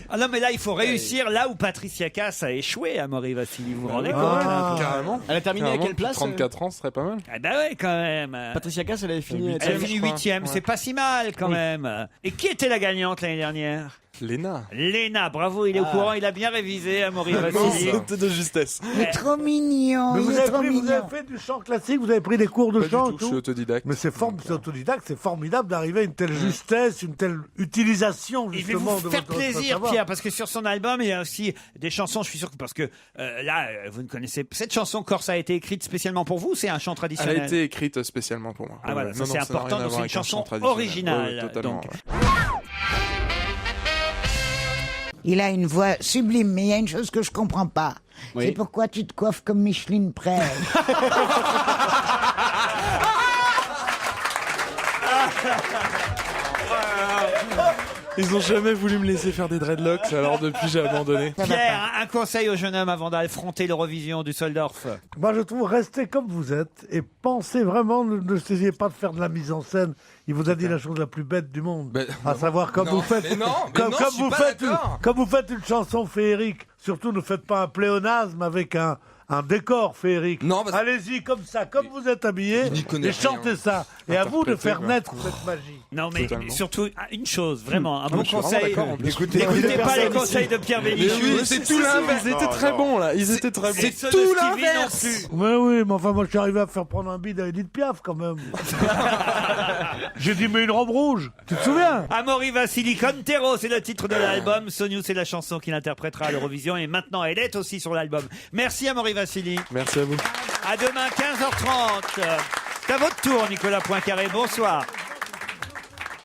Ah non mais là il faut réussir là où Patricia Cass a échoué à Amaury Vassili. Vous vous rendez compte Carrément. Elle a terminé à quelle place 34 ans, ce serait pas mal. Ah bah ouais quand même. Patricia Cass, elle avait fini. Elle a je fini crois. 8e, c'est pas si mal quand même. Et qui était la gagnante l'année dernière? Léna. Léna, bravo, il est au courant, il a bien révisé, Amaury Vassili. C'était de justesse. Il est trop mignon, Mais il vous est avez, trop vous mignon. avez fait du chant classique, vous avez pris des cours de Pas chant du tout, et je suis tout. autodidacte. Mais c'est autodidacte, c'est formidable d'arriver à une telle justesse, une telle utilisation Il va justement vous de faire votre plaisir, savoir. Pierre, parce que sur son album, il y a aussi des chansons, je suis sûr que parce que là, vous ne connaissez cette chanson Corse a été écrite spécialement pour vous, c'est un chant Elle traditionnel. a été écrite spécialement pour moi. Ah voilà, Ouais, ça, c'est n'a important, rien à donc voir c'est une avec un chant chanson traditionnel. originale, Ouais, totalement, donc. ouais. Il a une voix sublime, mais il y a une chose que je comprends pas. Oui. C'est pourquoi tu te coiffes comme Micheline Prel. Ils ont jamais voulu me laisser faire des dreadlocks, alors depuis j'ai abandonné. Pierre, un conseil au jeune homme avant d'affronter l'Eurovision du Soldorf. Moi, je trouve, restez comme vous êtes et pensez vraiment, n'essayez pas de faire de la mise en scène. Il vous a dit la chose la plus bête du monde, à savoir comme Non, vous faites, mais non, mais non, je suis pas d'accord. comme vous faites une chanson féerique. Surtout, ne faites pas un pléonasme avec un décor féerique. Non, parce- Allez-y comme ça, comme vous êtes habillé, n'y connaît et chantez rien. ça. Et à vous de Interprétez, faire quoi. naître cette magie. Non, mais Totalement. surtout, une chose, vraiment, un bon je suis vraiment conseil. d'accord, en plus. N'écoutez pas les conseils de Pierre Bénichou. oui, c'est tout l'inverse. Ils étaient très bons là, ils étaient très bons. C'est ceux de tout Stevie non l'inverse. plus. Mais oui, mais enfin, moi, je suis arrivé à faire prendre un bide à Edith Piaf, quand même. J'ai dit, mais une robe rouge. Tu te souviens? Amaury Vassili, Contero, c'est le titre de l'album. Soniou, c'est la chanson qu'il interprétera à l'Eurovision. Et maintenant, elle est aussi sur l'album. Merci Amaury Vassili. Merci à vous. À demain, 15h30. C'est à votre tour, Nicolas Poincaré. Bonsoir.